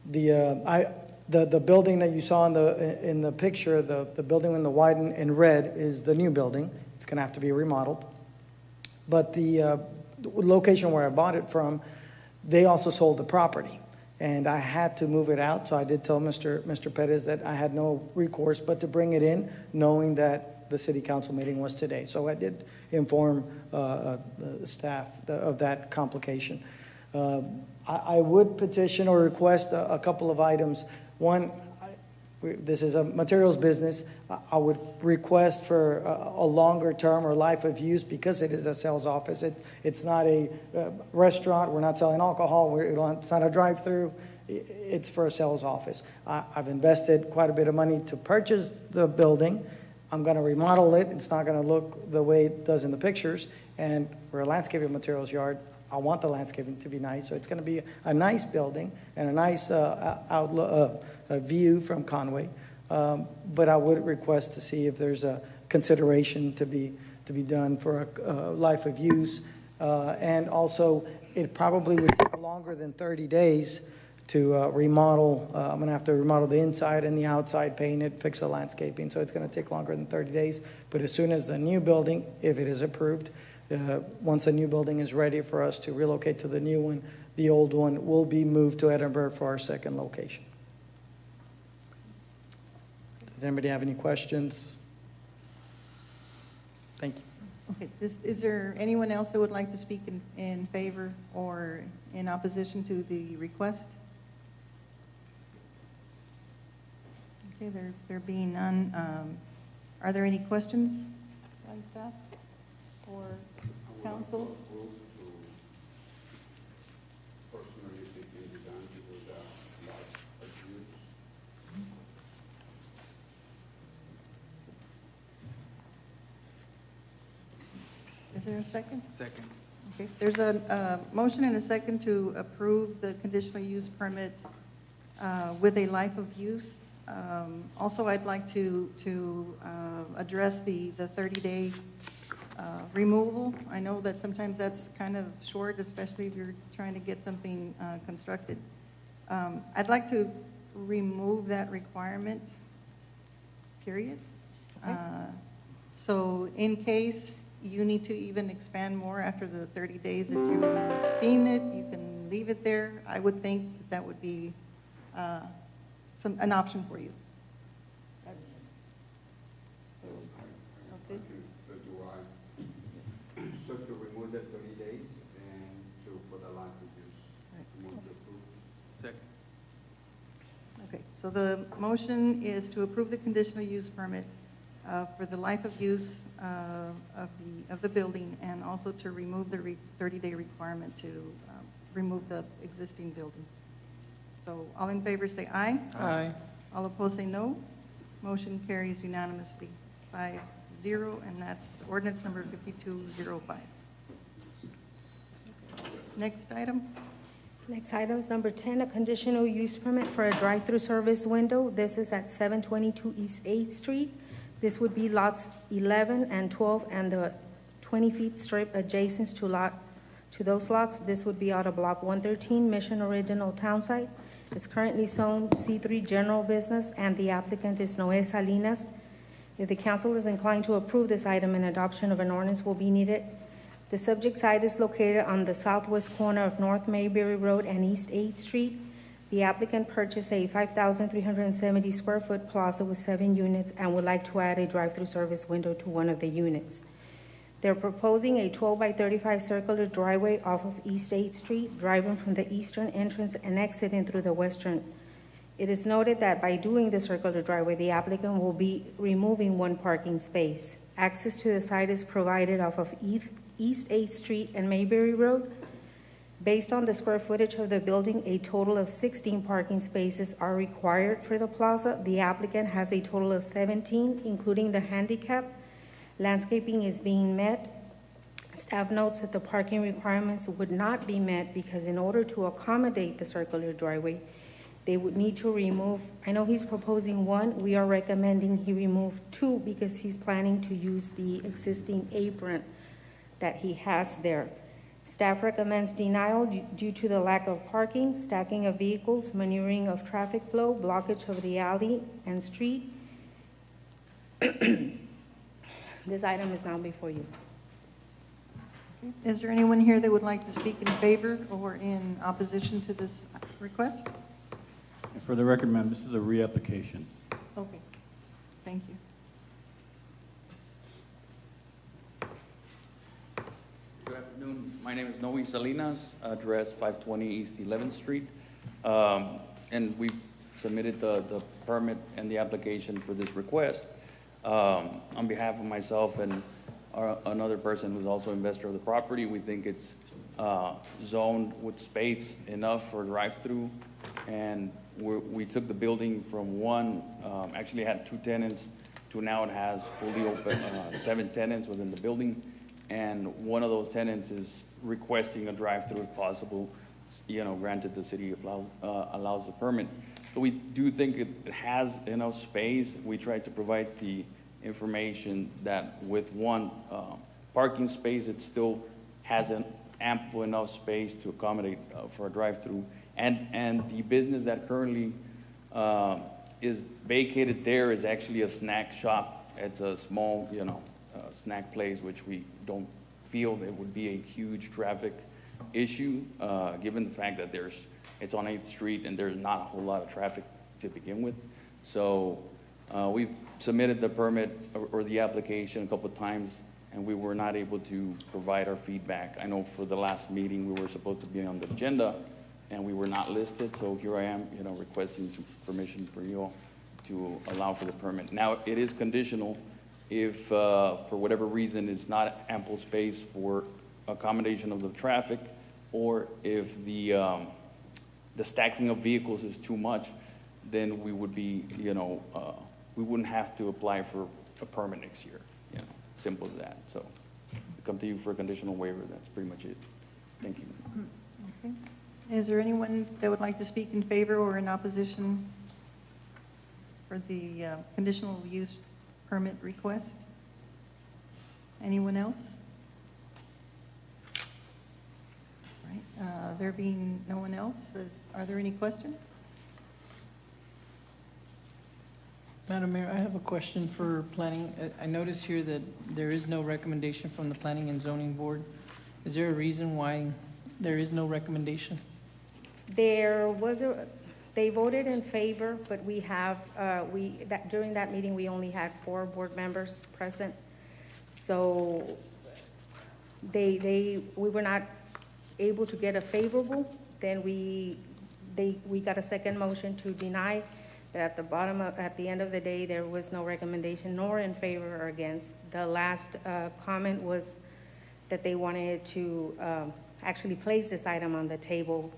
The building that you saw in the picture, the building in the white and in red is the new building. It's going to have to be remodeled. But the location where I bought it from, they also sold the property, and I had to move it out. So I did tell Mr. Pettis that I had no recourse but to bring it in, knowing that the city council meeting was today. So I did inform the staff of that complication. I would petition or request a couple of items. One, this is a materials business. I would request for a longer term or life of use because it is a sales office. It's not a restaurant. We're not selling alcohol. It's not a drive-through. It's for a sales office. I've invested quite a bit of money to purchase the building. I'm going to remodel it. It's not going to look the way it does in the pictures. And we're a landscaping materials yard. I want the landscaping to be nice. So it's going to be a nice building and a nice outlook, view from Conway. But I would request to see if there's a consideration to be done for a life of use. And also, it probably would take longer than 30 days to remodel. I'm going to have to remodel the inside and the outside, paint it, fix the landscaping. So it's going to take longer than 30 days. But as soon as the new building, if it is approved, once the new building is ready for us to relocate to the new one, the old one will be moved to Edinburgh for our second location. Does anybody have any questions? Thank you. Okay, is there anyone else that would like to speak in favor or in opposition to the request? Okay, there being none, are there any questions on staff or council? Is there a second? Second. Okay, there's a motion and a second to approve the conditional use permit with a life of use. Also, I'd like to address the 30-day removal. I know that sometimes that's kind of short, especially if you're trying to get something constructed. I'd like to remove that requirement, period. Okay. So in case you need to even expand more after the 30 days that you've seen it, you can leave it there. I would think that would be an option for you. That's, so, okay. So do I, so to remove the 30 days and to, for the life of use, move to approve? Second. Okay, so the motion is to approve the conditional use permit for the life of use of the building, and also to remove the 30-day requirement to remove the existing building. So all in favor say aye. Aye. All opposed say no. Motion carries unanimously, 5-0. 0, and that's ordinance number 5205. Next item. Next item is number 10, a conditional use permit for a drive-through service window. This is at 722 East 8th Street. This would be lots 11 and 12 and the 20 feet strip adjacent to those lots. This would be out of Block 113, Mission Original Town Site. It's currently zoned C3 General Business, and the applicant is Noé Salinas. If the council is inclined to approve this item, an adoption of an ordinance will be needed. The subject site is located on the southwest corner of North Mayberry Road and East 8th Street. The applicant purchased a 5,370 square foot plaza with 7 units and would like to add a drive-through service window to one of the units. They're proposing a 12 by 35 circular driveway off of East 8th Street, driving from the eastern entrance and exiting through the western. It is noted that by doing the circular driveway, the applicant will be removing 1 parking space. Access to the site is provided off of East 8th Street and Mayberry Road. Based on the square footage of the building, a total of 16 parking spaces are required for the plaza. The applicant has a total of 17, including the handicap. Landscaping is being met. Staff notes that the parking requirements would not be met because in order to accommodate the circular driveway, they would need to remove, I know he's proposing 1, we are recommending he remove 2 because he's planning to use the existing apron that he has there. Staff recommends denial due to the lack of parking, stacking of vehicles, maneuvering of traffic flow, blockage of the alley and street. This item is now before you. Is there anyone here that would like to speak in favor or in opposition to this request? For the record, ma'am, this is a reapplication. Okay, thank you. Good afternoon. My name is Noe Salinas, address 520 East 11th Street. And we submitted the permit and the application for this request. On behalf of myself and another person who's also investor of the property, we think it's zoned with space enough for drive-through. And we took the building from one, actually had 2 tenants, to now it has fully open, 7 tenants within the building. And one of those tenants is requesting a drive-through if possible, granted the city allows the permit. But we do think it has enough space. We tried to provide the information that with 1 parking space, it still has an ample enough space to accommodate for a drive-through. And the business that currently is vacated there is actually a snack shop. It's a small, snack place, which we don't feel it would be a huge traffic issue, given the fact that it's on 8th Street and there's not a whole lot of traffic to begin with. So we've submitted the permit or the application a couple of times, and we were not able to provide our feedback. I know for the last meeting, we were supposed to be on the agenda, and we were not listed, so here I am, requesting some permission for you all to allow for the permit. Now, it is conditional if, for whatever reason, it's not ample space for accommodation of the traffic, or if the stacking of vehicles is too much, then we would be, we wouldn't have to apply for a permit next year. Simple as that. So, come to you for a conditional waiver. That's pretty much it. Thank you. Okay. Is there anyone that would like to speak in favor or in opposition for the conditional use permit request? Anyone else? All right. There being no one else, are there any questions? Madam Mayor, I have a question for planning. I notice here that there is no recommendation from the Planning and Zoning Board. Is there a reason why there is no recommendation? They voted in favor, but we have, during that meeting, we only had 4 board members present. So we were not able to get a favorable. Then we got a second motion to deny. But at the end of the day, there was no recommendation nor in favor or against. The last comment was that they wanted to actually place this item on the table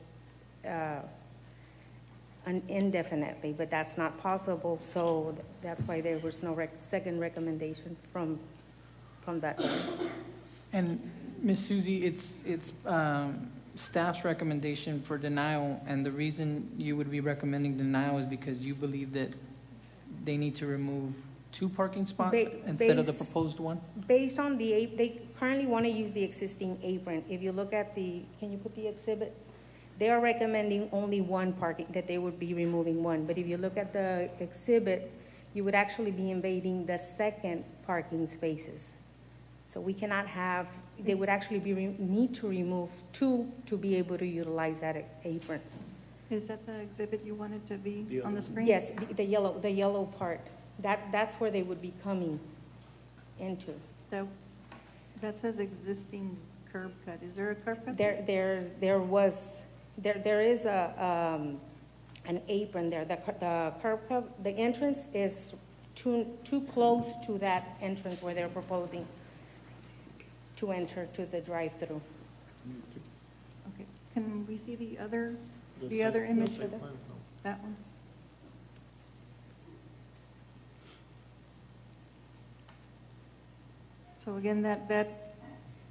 indefinitely, but that's not possible, so that's why there was no second recommendation from that. And Ms. Susie, it's staff's recommendation for denial, and the reason you would be recommending denial is because you believe that they need to remove 2 parking spots instead of the proposed one? Based on they currently want to use the existing apron. If you look at can you put the exhibit? They are recommending only 1 parking, that they would be removing 1. But if you look at the exhibit, you would actually be invading the second parking spaces. So we cannot have, they would actually need to remove 2 to be able to utilize that apron. Is that the exhibit you wanted to be on the screen? Yes, the yellow part. That's where they would be coming into. That says existing curb cut. Is there a curb cut? There is an apron there. The curb cut, the entrance is too close to that entrance where they're proposing to enter to the drive-through. Okay. Can we see the other image? That one? So again, that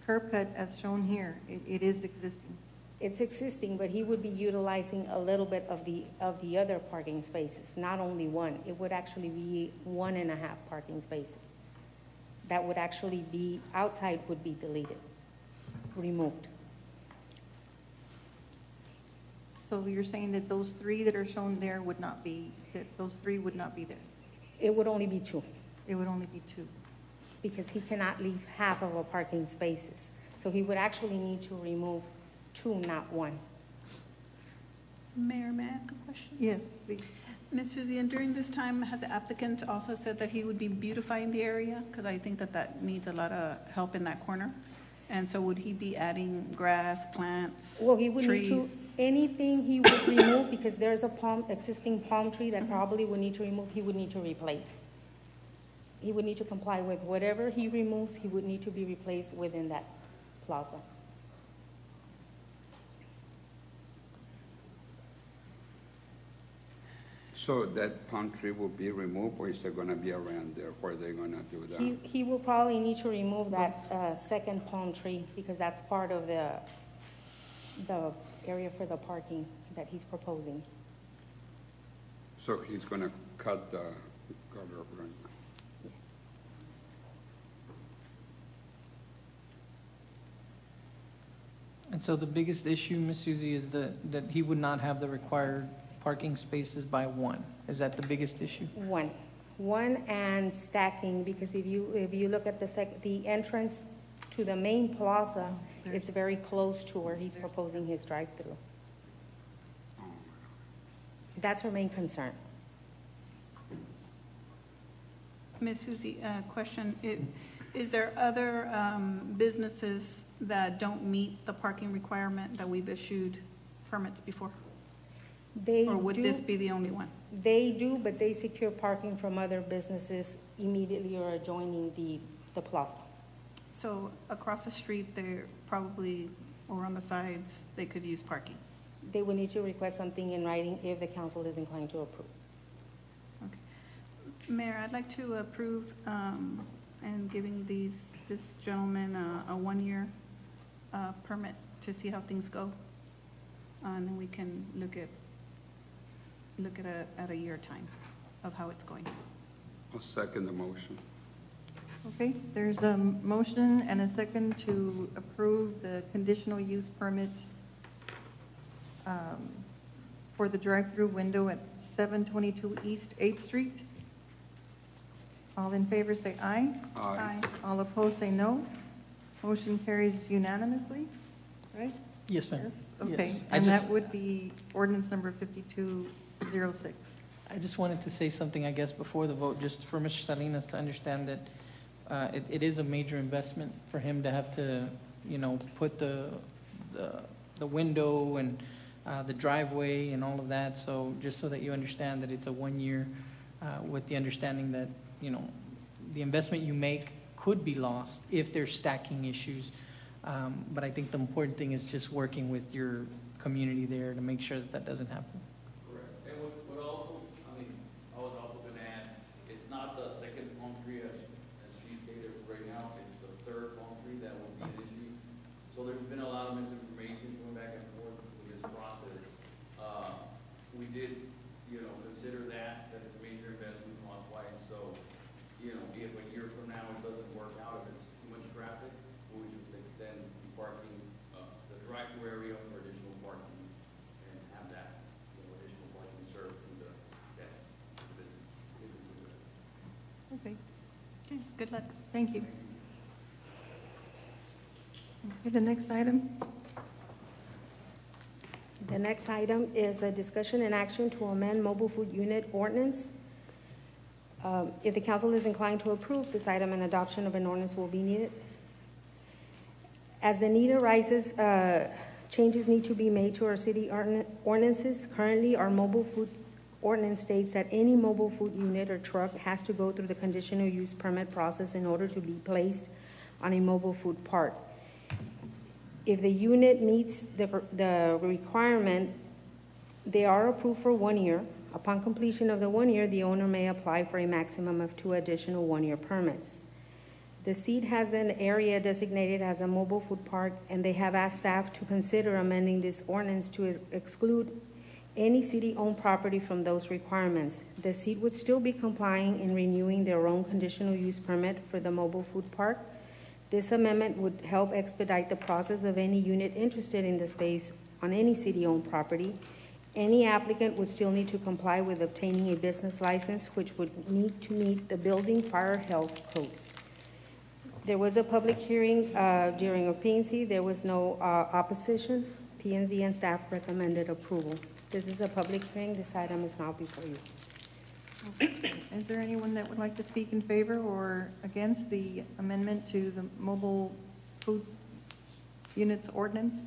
curb cut as shown here, it is existing. It's existing, but he would be utilizing a little bit of the other parking spaces, not only 1. It would actually be 1.5 parking spaces. That would actually be, outside would be deleted, removed. So you're saying that those 3 that are shown there would not be, that those 3 would not be there? It would only be 2. It would only be 2. Because he cannot leave half of a parking spaces. So he would actually need to remove 2, not 1. Mayor, may I ask a question? Yes, please. Ms. Suzie, and during this time, has the applicant also said that he would be beautifying the area? Because I think that needs a lot of help in that corner. And so would he be adding grass, plants, Well, he would trees? need to, anything he would remove, because there's a existing palm tree that probably would need to remove, he would need to replace. He would need to comply with whatever he removes, he would need to be replaced within that plaza. So that palm tree will be removed, or is it gonna be around there? Where are they gonna do that? He will probably need to remove that second palm tree, because that's part of the area for the parking that he's proposing. So he's gonna cut the cover right? And so the biggest issue, Ms. Suzie, is that he would not have the required parking spaces by 1. Is that the biggest issue? 1 and stacking, because if you look at the entrance to the main plaza, it's very close to where he's proposing his drive-through. That's our main concern. Ms. Suzie, question. Is there other businesses that don't meet the parking requirement that we've issued permits before? Or would this be the only one? They do, but they secure parking from other businesses immediately or adjoining the plaza. So across the street, they're probably, or on the sides, they could use parking? They would need to request something in writing if the council is inclined to approve. Okay. Mayor, I'd like to approve and giving this gentleman a 1-year permit to see how things go. And then we can look at a year time of how it's going. I'll second the motion. Okay, there's a motion and a second to approve the conditional use permit for the drive-through window at 722 East 8th Street. All in favor say aye. Aye. All opposed say no. Motion carries unanimously, right? Yes, ma'am. Yes, okay. Yes. And that would be ordinance number 5206. I just wanted to say something, I guess, before the vote, just for Mr. Salinas to understand that it is a major investment for him to have to, put the window and the driveway and all of that. So just so that you understand that it's a 1 year with the understanding that, the investment you make could be lost if there's stacking issues. But I think the important thing is just working with your community there to make sure that that doesn't happen. Correct. And we'll we did, consider that it's a major investment cost-wise, so, if a year from now it doesn't work out, if it's too much traffic, we would just extend the parking, the drive-through area for additional parking and have that, additional parking served to the business. Okay, Okay, good luck. thank you. Okay, the next item? The next item is a discussion and action to amend mobile food unit ordinance. If the council is inclined to approve this item, an adoption of an ordinance will be needed. As the need arises, changes need to be made to our city ordinances. Currently, our mobile food ordinance states that any mobile food unit or truck has to go through the conditional use permit process in order to be placed on a mobile food park. If the unit meets the requirement, they are approved for 1 year. Upon completion of the 1 year, the owner may apply for a maximum of 2 additional 1-year permits. The seat has an area designated as a mobile food park, and they have asked staff to consider amending this ordinance to exclude any city-owned property from those requirements. The seat would still be complying in renewing their own conditional use permit for the mobile food park. This amendment would help expedite the process of any unit interested in the space on any city-owned property. Any applicant would still need to comply with obtaining a business license, which would need to meet the building fire health codes. There was a public hearing during a P&Z. There was no opposition. P&Z and staff recommended approval. This is a public hearing. This item is now before you. Okay. Is there anyone that would like to speak in favor or against the amendment to the mobile food units ordinance?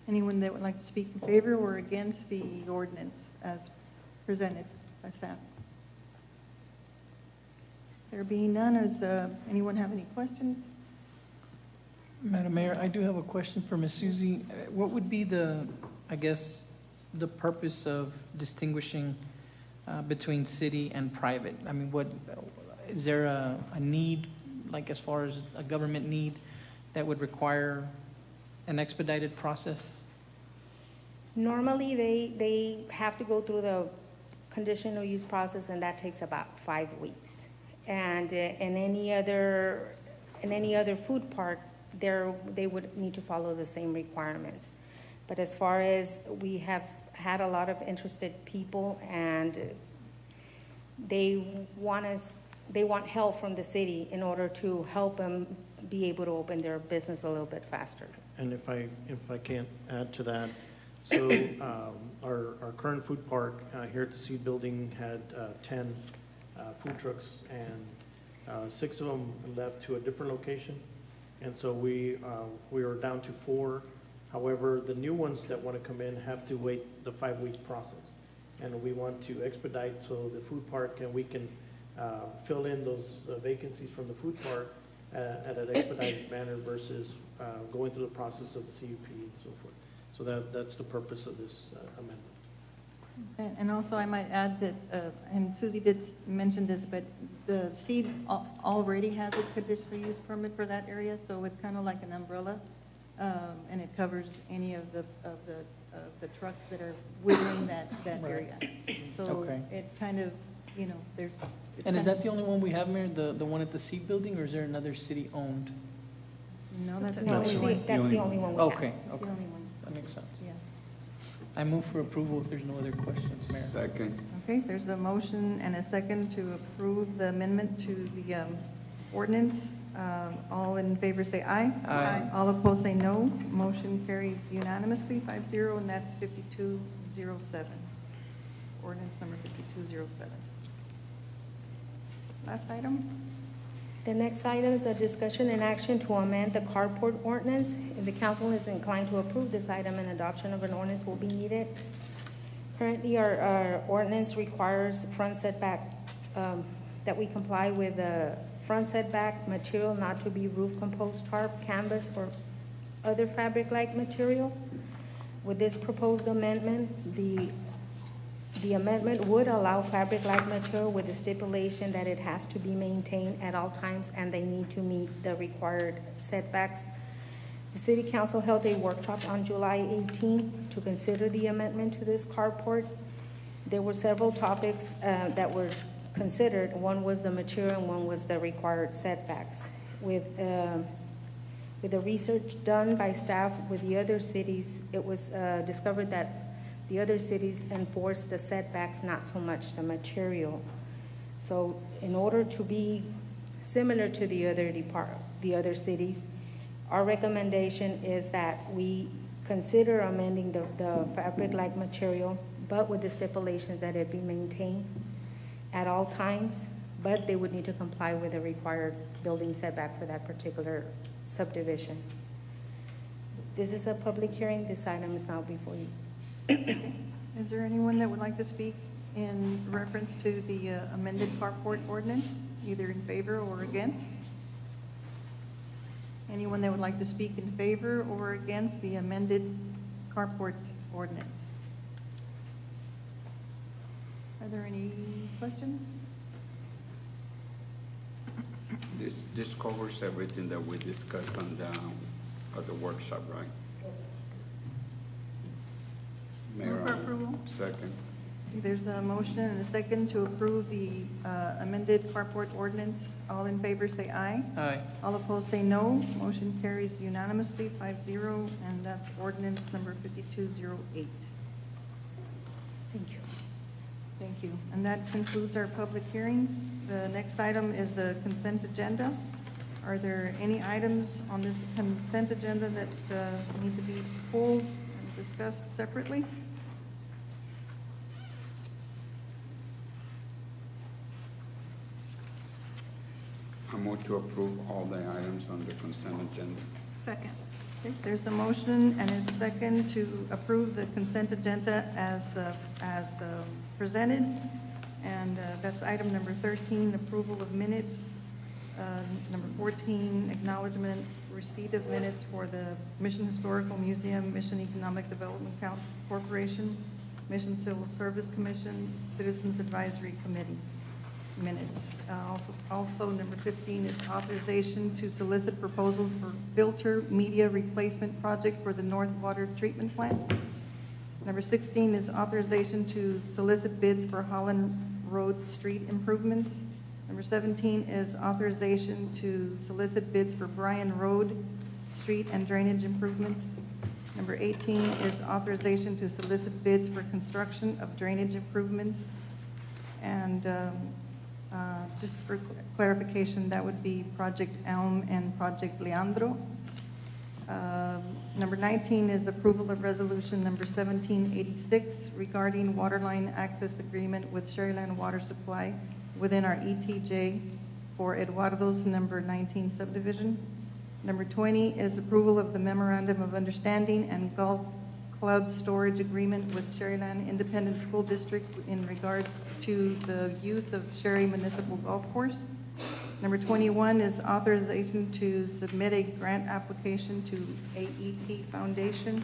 Anyone that would like to speak in favor or against the ordinance as presented by staff? There being none, does anyone have any questions? Madam Mayor, I do have a question for Ms. Susie. What would be the purpose of distinguishing between city and private? I mean, is there a need, like as far as a government need, that would require an expedited process? Normally, they have to go through the conditional use process, and that takes about 5 weeks. And in any other food park, they would need to follow the same requirements. But as far as we have had a lot of interested people, and they want help from the city in order to help them be able to open their business a little bit faster. And if I can't add to that, so our current food park here at the Seed Building had 10 food trucks, and 6 of them left to a different location, and so we are down to 4. However, the new ones that want to come in have to wait the 5-week process, and we want to expedite so the food park and we can fill in those vacancies from the food park at an expedited manner versus going through the process of the CUP and so forth. So that's the purpose of this amendment. And also, I might add that, and Susie did mention this, but the seed already has a conditional use permit for that area, so it's kind of like an umbrella, and it covers any of the trucks that are within that area. So Okay. it kind of, there's. And is that the only one we have, Mayor, the one at the Seed Building, or is there another city-owned? No, that's the That's only one. That's the only one we have. Okay, That's the only one. that makes sense. Yeah. I move for approval if there's no other questions, Mayor. Second. Okay, there's a motion and a second to approve the amendment to the ordinance. All in favor say aye. Aye. All opposed say no. Motion carries unanimously, 5-0, and that's 5207. Ordinance number 5207. Last item? The next item is a discussion and action to amend the carport ordinance. If the council is inclined to approve this item, an adoption of an ordinance will be needed. Currently, our ordinance requires front setback, that we comply with the front setback material not to be roof composed tarp, canvas, or other fabric-like material. With this proposed amendment, the amendment would allow fabric-like material with the stipulation that it has to be maintained at all times and they need to meet the required setbacks The City Council held a workshop on July 18 to consider the amendment to this carport. There were several topics that were considered. One was the material and one was the required setbacks. With the research done by staff with the other cities, it was discovered that the other cities enforce the setbacks, not so much the material. So in order to be similar to the other cities, our recommendation is that we consider amending the fabric-like material, but with the stipulations that it be maintained at all times, but they would need to comply with the required building setback for that particular subdivision. This is a public hearing. This item is now before you. Is there anyone that would like to speak in reference to the amended carport ordinance, either in favor or against? Anyone that would like to speak in favor or against the amended carport ordinance? Are there any questions? This covers everything that we discussed on at the workshop, right? Mayor, Move for approval. second. There's a motion and a second to approve the amended carport ordinance. All in favor say aye. Aye. All opposed say no. Motion carries unanimously, 5-0, and that's ordinance number 5208. Thank you. Thank you. And that concludes our public hearings. The next item is the consent agenda. Are there any items on this consent agenda that need to be pulled and discussed separately? I move to approve all the items on the consent agenda. Second. Okay, there's a motion and a second to approve the consent agenda as presented. And that's item number 13, approval of minutes. Number 14, acknowledgement, receipt of minutes for the Mission Historical Museum, Mission Economic Development Corporation, Mission Civil Service Commission, Citizens Advisory Committee minutes. Also, number 15 is authorization to solicit proposals for filter media replacement project for the North Water Treatment Plant. Number 16 is authorization to solicit bids for Holland Road Street improvements. Number 17 is authorization to solicit bids for Bryan Road Street and drainage improvements. Number 18 is authorization to solicit bids for construction of drainage improvements. And just for clarification, that would be Project Elm and Project Leandro. Number 19 is approval of resolution number 1786 regarding waterline access agreement with Shoreline Water Supply within our ETJ for Eduardo's number 19 subdivision. Number 20 is approval of the memorandum of understanding and golf club storage agreement with Shoreline Independent School District in regards to the use of Sherry Municipal Golf Course. Number 21 is authorization to submit a grant application to AEP Foundation.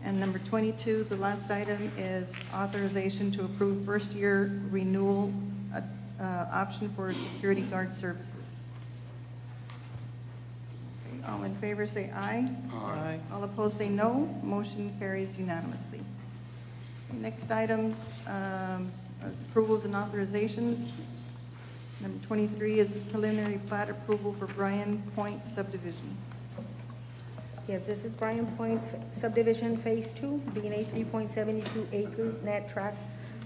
And number 22, the last item, is authorization to approve first-year renewal option for security guard services. Okay, all in favor say aye. Aye. All opposed say no. Motion carries unanimously. Okay, next items, is approvals and authorizations. Number 23 is preliminary plat approval for Bryan Point subdivision. Yes, this is Bryan Point subdivision Phase 2, being a 3.72 acre net tract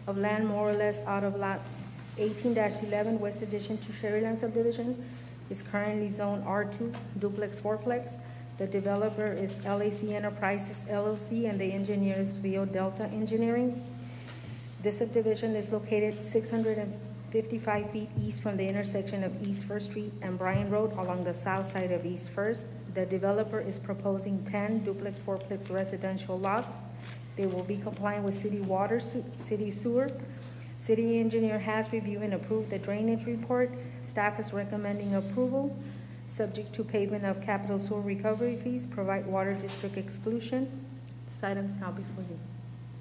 of land more or less out of lot 18-11 West Addition to Shoreline subdivision. It's currently zoned R2, duplex fourplex. The developer is LAC Enterprises LLC, and the engineer is Rio Delta Engineering. This subdivision is located 655 feet east from the intersection of East First Street and Bryan Road along the south side of East First. The developer is proposing 10 duplex fourplex residential lots. They will be complying with city water, city sewer. City engineer has reviewed and approved the drainage report. Staff is recommending approval, subject to payment of capital sewer recovery fees, provide water district exclusion. This item is now before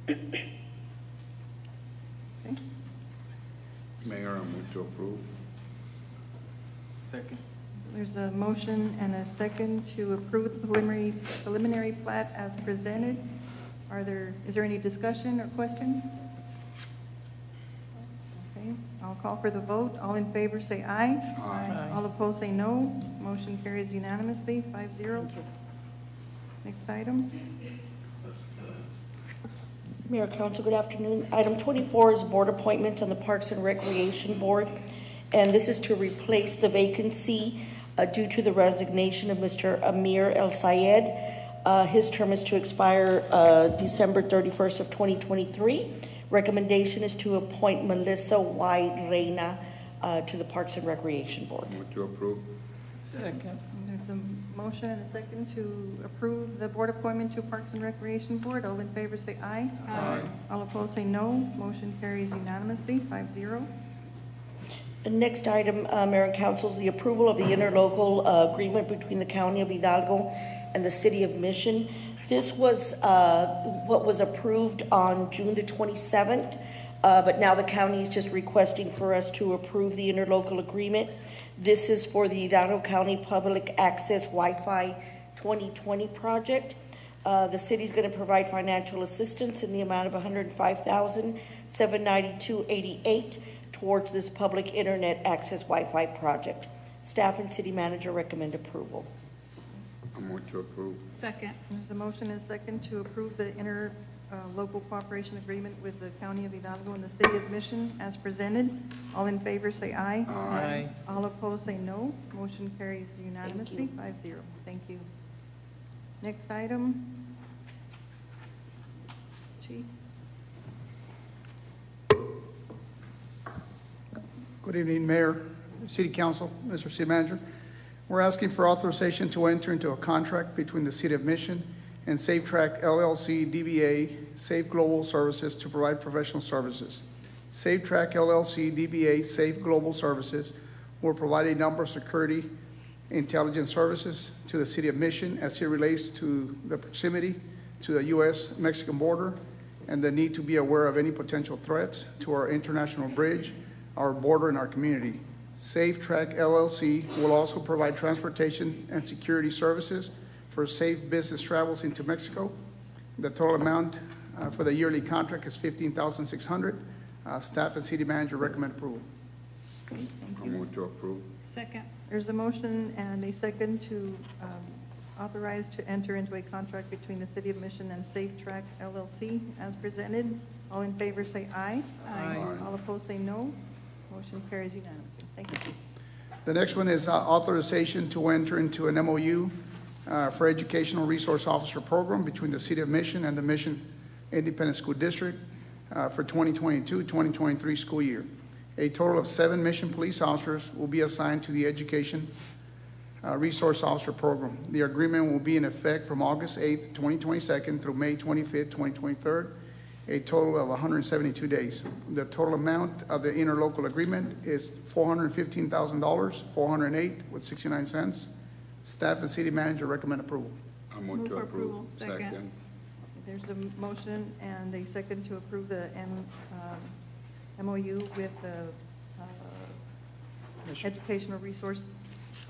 you. Mayor, I move to approve. Second. There's a motion and a second to approve the preliminary plat as presented. Is there any discussion or questions? Okay, I'll call for the vote. All in favor say aye. Aye. All opposed say no. Motion carries unanimously, 5-0. Next item. Mayor, Council, good afternoon. Item 24 is board appointments on the Parks and Recreation Board, and this is to replace the vacancy due to the resignation of Mr. Amir El Sayed. His term is to expire December 31st of 2023. Recommendation is to appoint Melissa Y. Reyna to the Parks and Recreation Board. Move to approve. Second. There's a motion and a second to approve the board appointment to Parks and Recreation Board. All in favor say aye. Aye. All opposed say no. Motion carries unanimously, 5-0. The next item, Mayor and Council, is the approval of the interlocal agreement between the County of Hidalgo and the City of Mission. This was what was approved on June the 27th, but now the county is just requesting for us to approve the interlocal agreement. This is for the Hidalgo County Public Access Wi-Fi 2020 project. The city is going to provide financial assistance in the amount of $105,792.88 towards this public internet access Wi-Fi project. Staff and city manager recommend approval. I move to approve. Second. There's a motion and a second to approve the interlocal cooperation agreement with the County of Hidalgo and the City of Mission as presented. All in favor say aye. Aye. All opposed say no. Motion carries unanimously, 5-0. Thank you. Next item. Chief. Good evening, Mayor, City Council, Mr. City Manager. We're asking for authorization to enter into a contract between the City of Mission and SafeTrack LLC DBA Safe Global Services to provide professional services. SafeTrack LLC DBA Safe Global Services will provide a number of security intelligence services to the City of Mission as it relates to the proximity to the U.S.-Mexican border and the need to be aware of any potential threats to our international bridge, our border, and our community. SafeTrack LLC will also provide transportation and security services for safe business travels into Mexico. The total amount for the yearly contract is $15,600. Staff and city manager recommend approval. Okay, thank I you. move to approve. Second. There's a motion and a second to authorize to enter into a contract between the City of Mission and SafeTrack LLC as presented. All in favor say aye. Aye. All opposed say no. Motion carries unanimously. Thank you. The next one is authorization to enter into an MOU for Educational Resource Officer Program between the City of Mission and the Mission Independent School District for 2022-2023 school year. A total of 7 Mission police officers will be assigned to the Education Resource Officer Program. The agreement will be in effect from August 8th, 2022 through May 25th, 2023, a total of 172 days. The total amount of the interlocal agreement is $415,000, $408.69. Staff and city manager recommend approval. I move to for approve. approval. Second. There's a motion and a second to approve the MOU with the Educational Resource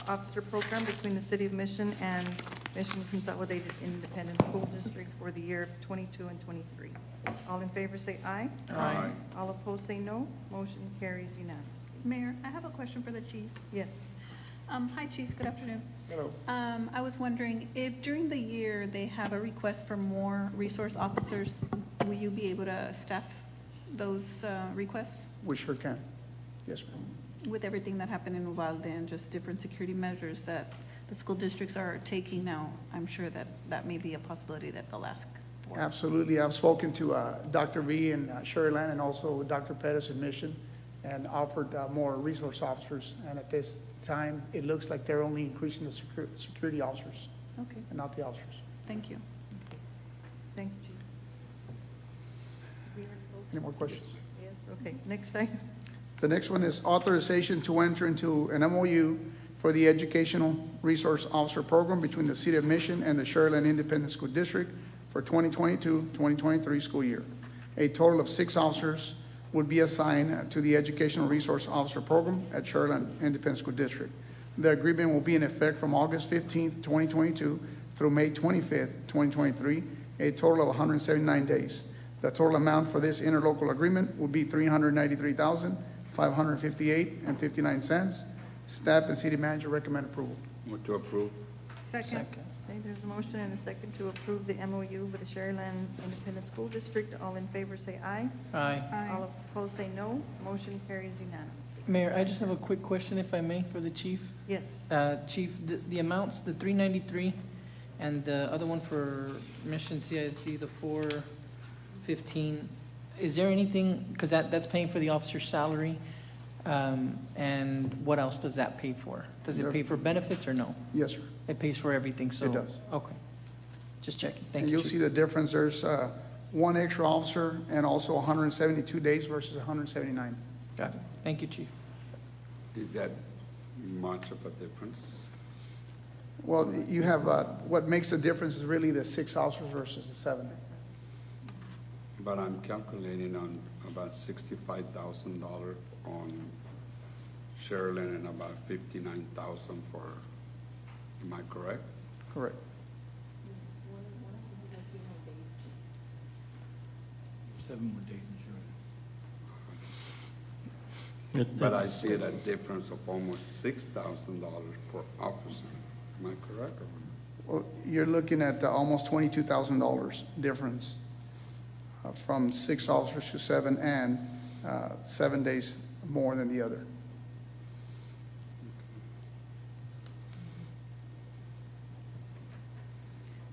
Officer Program between the City of Mission and Mission Consolidated Independent School District for the year 22 and 23. All in favor say aye. Aye. All opposed say no. Motion carries unanimously. Mayor, I have a question for the chief. Yes. Hi, Chief. Good afternoon. Hello. I was wondering if during the year they have a request for more resource officers, will you be able to staff those requests We sure can. Yes, ma'am. with everything that happened in Uvalde and just different security measures that the school districts are taking now? I'm sure that that may be a possibility that they'll ask for. Absolutely. I've spoken to Dr. V and Shoreline and also Dr. Pettis in Mission and offered more resource officers. And at this time, it looks like they're only increasing the security officers Okay, and not the officers. thank you. Thank you, Chief. Any more questions? Yes, okay. Next item. The next one is authorization to enter into an MOU for the Educational Resource Officer Program between the City of Mission and the Shoreline Independent School District for 2022-2023 school year. A total of 6 officers would be assigned to the Educational Resource Officer Program at Shoreline Independent School District. The agreement will be in effect from August 15th, 2022 through May 25th, 2023, a total of 179 days. The total amount for this interlocal agreement will be $393,558.59. Staff and city manager recommend approval. Move to approve. Second. Okay, there's a motion and a second to approve the MOU with the Shoreline Independent School District. All in favor say aye. Aye. Aye. All opposed say no. Motion carries unanimously. Mayor, I just have a quick question, if I may, for the chief. Yes. Chief, the amounts, the 393 and the other one for Mission CISD, the 415, is there anything, because that's paying for the officer's salary, and what else does that pay for? Does it pay for benefits or no? Yes, sir. It pays for everything, so. It does. Okay. Just checking. Thank And you, you'll Chief. see the difference. There's one extra officer and also 172 days versus 179. Got it. Thank you, Chief. Is that much of a difference? Well, you have, what makes the difference is really the 6 officers versus the 7. But I'm calculating on about $65,000 on Shoreline and about $59,000 for, am I correct? Correct. Seven more days in Shoreline. But I see that difference of almost $6,000 per officer. Am I correct? Well, you're looking at almost $22,000 difference from 6 officers to 7 and 7 days more than the other.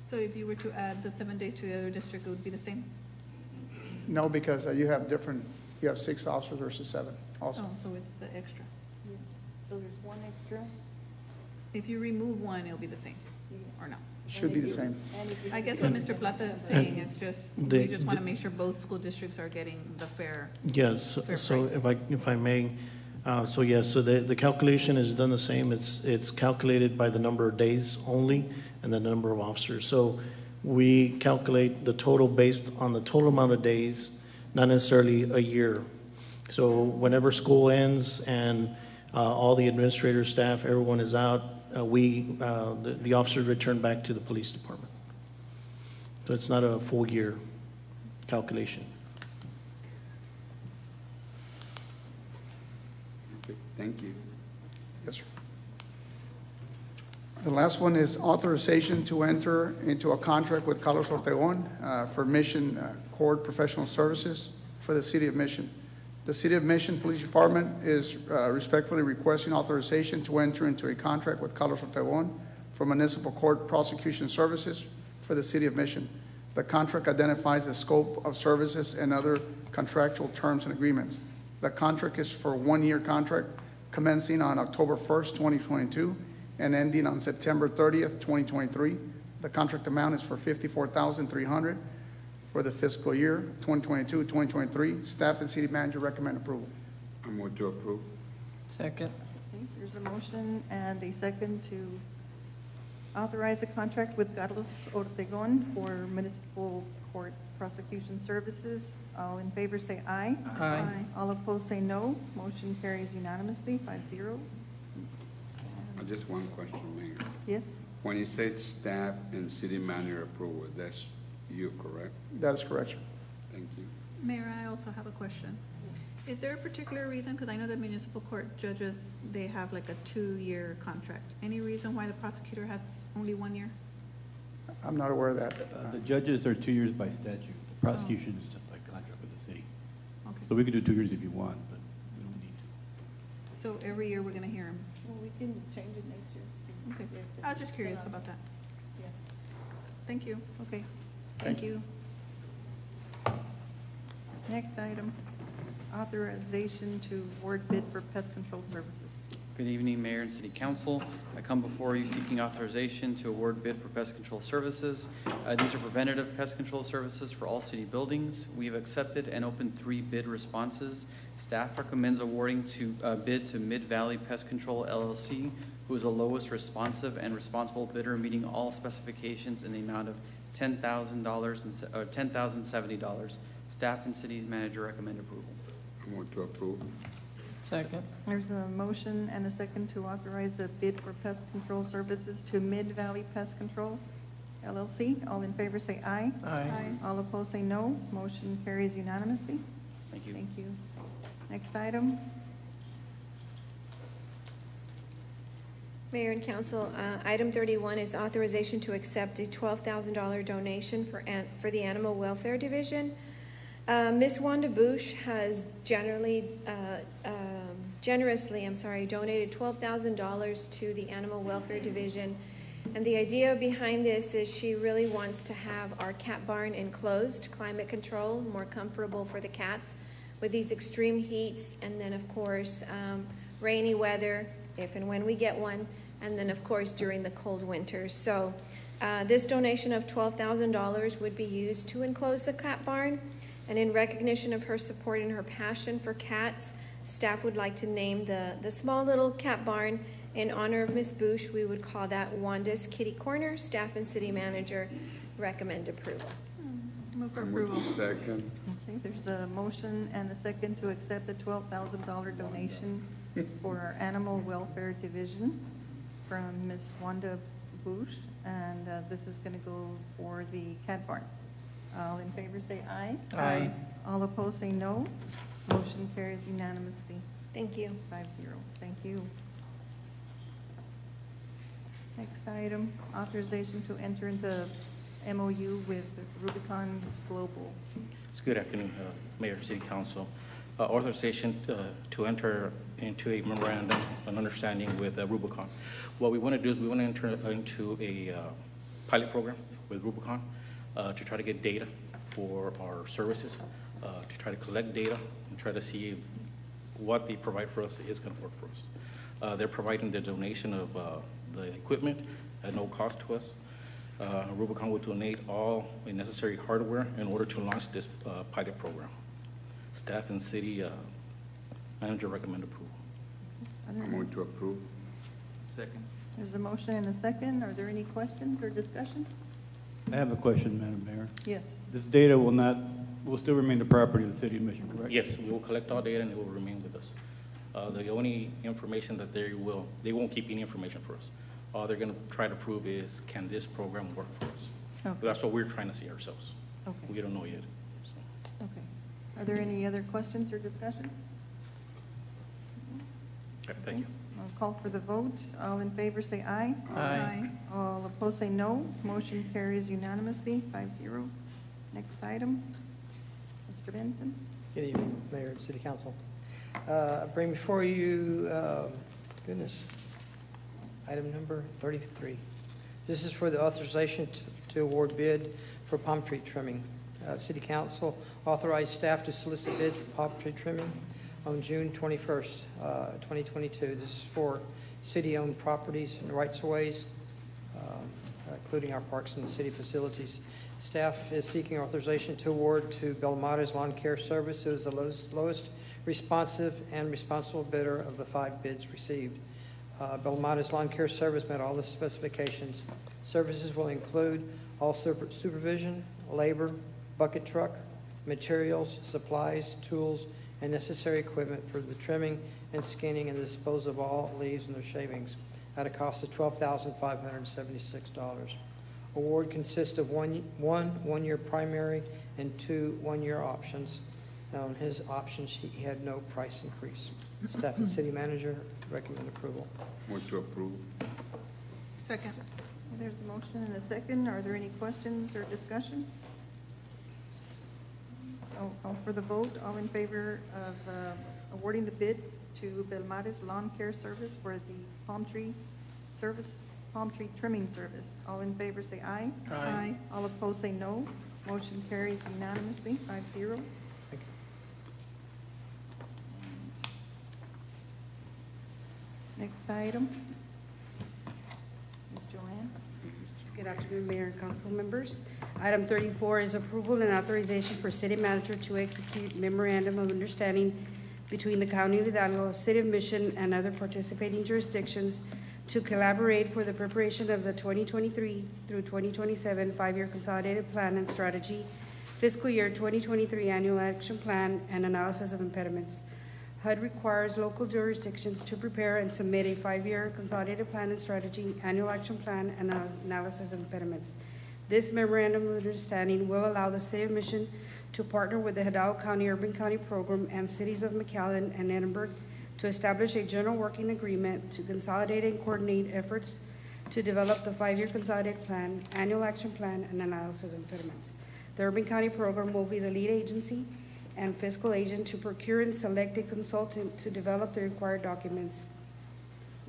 So if you were to add the 7 days to the other district, it would be the same? No, because you have 6 officers versus 7 also. Oh, so it's the extra. Yes. So there's one extra. If you remove one, it'll be the same, or no? Should be the same. And if you- I guess what Mr. Plata is saying is just, we just want to make sure both school districts are getting the fair. Yes, Fair so price. if I may, so yes, so the calculation is done the same. It's calculated by the number of days only and the number of officers. So we calculate the total based on the total amount of days, not necessarily a year. So whenever school ends and all the administrators, staff, everyone is out, the officers return back to the police department. So it's not a full year calculation. Okay, thank you. Yes, sir. The last one is authorization to enter into a contract with Carlos Ortegon for Mission Court Professional Services for the City of Mission. The City of Mission Police Department is respectfully requesting authorization to enter into a contract with Carlos Ortegon for municipal court prosecution services for the City of Mission. The contract identifies the scope of services and other contractual terms and agreements. The contract is for a 1-year contract commencing on October 1st, 2022 and ending on September 30th, 2023. The contract amount is for $54,300 for the fiscal year 2022-2023. Staff and city manager recommend approval. I move to approve. Second. Okay, there's a motion and a second to authorize a contract with Carlos Ortegon for municipal court prosecution services. All in favor say aye. Aye. All opposed say no. Motion carries unanimously, 5-0. Just one question, Mayor. Yes? When you said staff and city manager approval, that's you, correct? That is correct, sir. Thank you. Mayor, I also have a question. Is there a particular reason, because I know that municipal court judges, they have like a 2-year contract. Any reason why the prosecutor has only 1 year? I'm not aware of that. The judges are 2 years by statute. The prosecution is just like contract with the city. Okay. So we could do 2 years if you want, but we don't need to. So every year we're going to hear him? Well, we can change it next year. Okay. I was just curious about that. Yeah. Thank you. Okay. Thank you. Next item, authorization to award bid for pest control services. Good evening, Mayor and City Council. I come before you seeking authorization to award bid for pest control services. These are preventative pest control services for all city buildings. We have accepted and opened 3 bid responses. Staff recommends awarding bid to Mid-Valley Pest Control LLC, who is the lowest responsive and responsible bidder, meeting all specifications in the amount of $10,070. Staff and city manager recommend approval. I move to approve. Second. There's a motion and a second to authorize a bid for pest control services to Mid-Valley Pest Control LLC. All in favor say aye. Aye. All opposed say no. Motion carries unanimously. Thank you. Thank you. Next item. Mayor and Council, item 31 is authorization to accept a $12,000 donation for the Animal Welfare Division. Ms. Wanda Bush has generously donated $12,000 to the Animal Welfare Division. And the idea behind this is she really wants to have our cat barn enclosed, climate control, more comfortable for the cats with these extreme heats, and then of course rainy weather, if and when we get one, and then of course during the cold winters. So this donation of $12,000 would be used to enclose the cat barn, and in recognition of her support and her passion for cats, staff would like to name the small little cat barn in honor of Ms. Bush. We would call that Wanda's Kitty Corner. Staff and city manager recommend approval. Move for approval. Second. Okay, there's a motion and a second to accept the $12,000 donation for our Animal Welfare Division from Ms. Wanda Bush, and this is going to go for the cat barn. All in favor say aye. Aye. All opposed say no. Motion carries unanimously. Thank you. 5-0. Thank you. Next item, authorization to enter into MOU with Rubicon Global. Good afternoon, Mayor, City Council. Authorization to enter into a memorandum, an understanding with Rubicon. What we want to do is we want to enter into a pilot program with Rubicon to try to get data for our services, to try to collect data and try to see if what they provide for us is going to work for us. They're providing the donation of the equipment at no cost to us. Rubicon will donate all the necessary hardware in order to launch this pilot program. Staff and city manager recommend approval. Are there I any- move to approve. Second. There's a motion and a second. Are there any questions or discussion? I have a question, Madam Mayor. Yes. This data will still remain the property of the city of Mission, correct? Yes, we will collect all data and it will remain with us. The only information that they won't keep any information for us. All they're going to try to prove is, can this program work for us? Okay. That's what we're trying to see ourselves. Okay. We don't know yet. So. Okay. Are there any other questions or discussion? Okay, thank you. I'll call for the vote. All in favor say aye. Aye. All opposed say no. Motion carries unanimously, 5-0. Next item, Mr. Benson. Good evening, Mayor and City Council. I bring before you, item number 33. This is for the authorization to award bid for palm tree trimming. City Council authorized staff to solicit bids for palm tree trimming on June 21st, 2022. This is for city-owned properties and rights-of-ways, including our parks and city facilities. Staff is seeking authorization to award to Belmonte's Lawn Care Service, who is the lowest responsive and responsible bidder of the 5 bids received. Belmonte's Lawn Care Service met all the specifications. Services will include all supervision, labor, bucket truck, materials, supplies, tools, and necessary equipment for the trimming and skinning and disposal of all leaves and their shavings at a cost of $12,576. Award consists of one-year primary and 2 one-year options. On his options, he had no price increase. Staff and city manager recommend approval. Move to approve. Second. There's a motion and a second. Are there any questions or discussion? I'll call for the vote. All in favor of awarding the bid to Belmonte's Lawn Care Service for the palm tree trimming service. All in favor say aye. Aye. All opposed say no. Motion carries unanimously, 5-0. Thank you. Next item. Ms. Joanne. Good afternoon, Mayor and council members. Item 34 is approval and authorization for city manager to execute memorandum of understanding between the County of Hidalgo, City of Mission, and other participating jurisdictions to collaborate for the preparation of the 2023 through 2027 5-year consolidated plan and strategy, fiscal year 2023 annual action plan, and analysis of impediments. HUD requires local jurisdictions to prepare and submit a 5-year consolidated plan and strategy, annual action plan, and analysis of impediments. This memorandum of understanding will allow the City of Mission to partner with the Hidalgo County Urban County Program and cities of McAllen and Edinburgh to establish a general working agreement to consolidate and coordinate efforts to develop the 5-year consolidated plan, annual action plan, and analysis of impediments. The Urban County Program will be the lead agency and fiscal agent to procure and select a consultant to develop the required documents.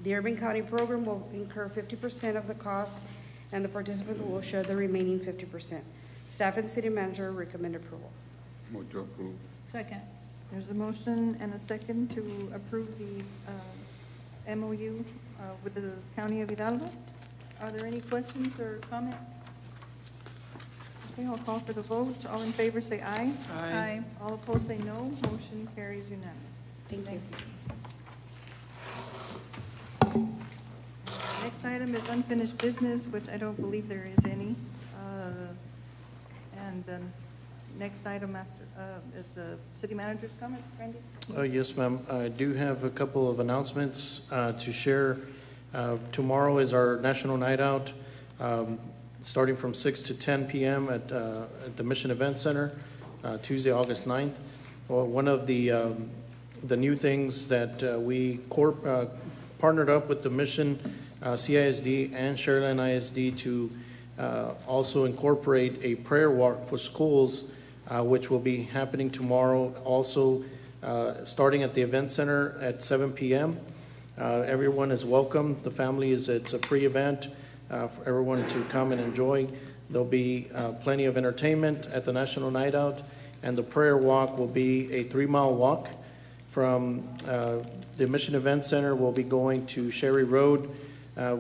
The Urban County Program will incur 50% of the cost, and the participants will share the remaining 50%. Staff and City Manager recommend approval. Move to approve. Second. There's a motion and a second to approve the MOU with the County of Hidalgo. Are there any questions or comments? Okay, I'll call for the vote. All in favor say aye. Aye. All opposed say no. Motion carries unanimous. Thank you. Next item is unfinished business, which I don't believe there is any. And then next item after is the city manager's comment. Randy? Yes, ma'am. I do have a couple of announcements to share. Tomorrow is our National Night Out, starting from 6 to 10 p.m. at the Mission Event Center, Tuesday, August 9th. Well, one of the new things that we partnered up with the Mission CISD and Shoreline ISD to also incorporate a prayer walk for schools, which will be happening tomorrow, also starting at the event center at 7 p.m. Everyone is welcome. The family it's a free event for everyone to come and enjoy. There'll be plenty of entertainment at the National Night Out, and the prayer walk will be a 3-mile walk from the Mission Event Center. We'll be going to Sherry Road,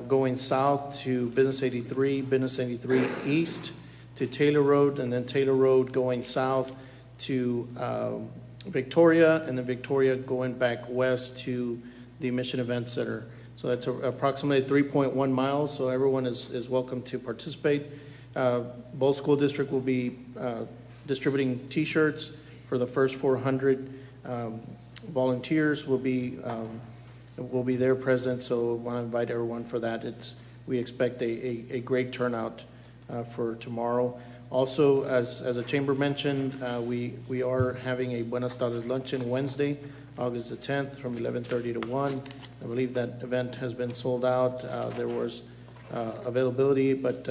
going south to Business 83, Business 83 East to Taylor Road, and then Taylor Road going south to Victoria, and then Victoria going back west to the Mission Event Center. So that's approximately 3.1 miles, so everyone is welcome to participate. Both school districts will be distributing T-shirts for the first 400 volunteers will be there present, so I want to invite everyone for that. We expect a great turnout for tomorrow. Also, as a chamber mentioned, we are having a Buenos Luncheon Wednesday, August the 10th, from 11:30 to 1. I believe that event has been sold out. There was availability, but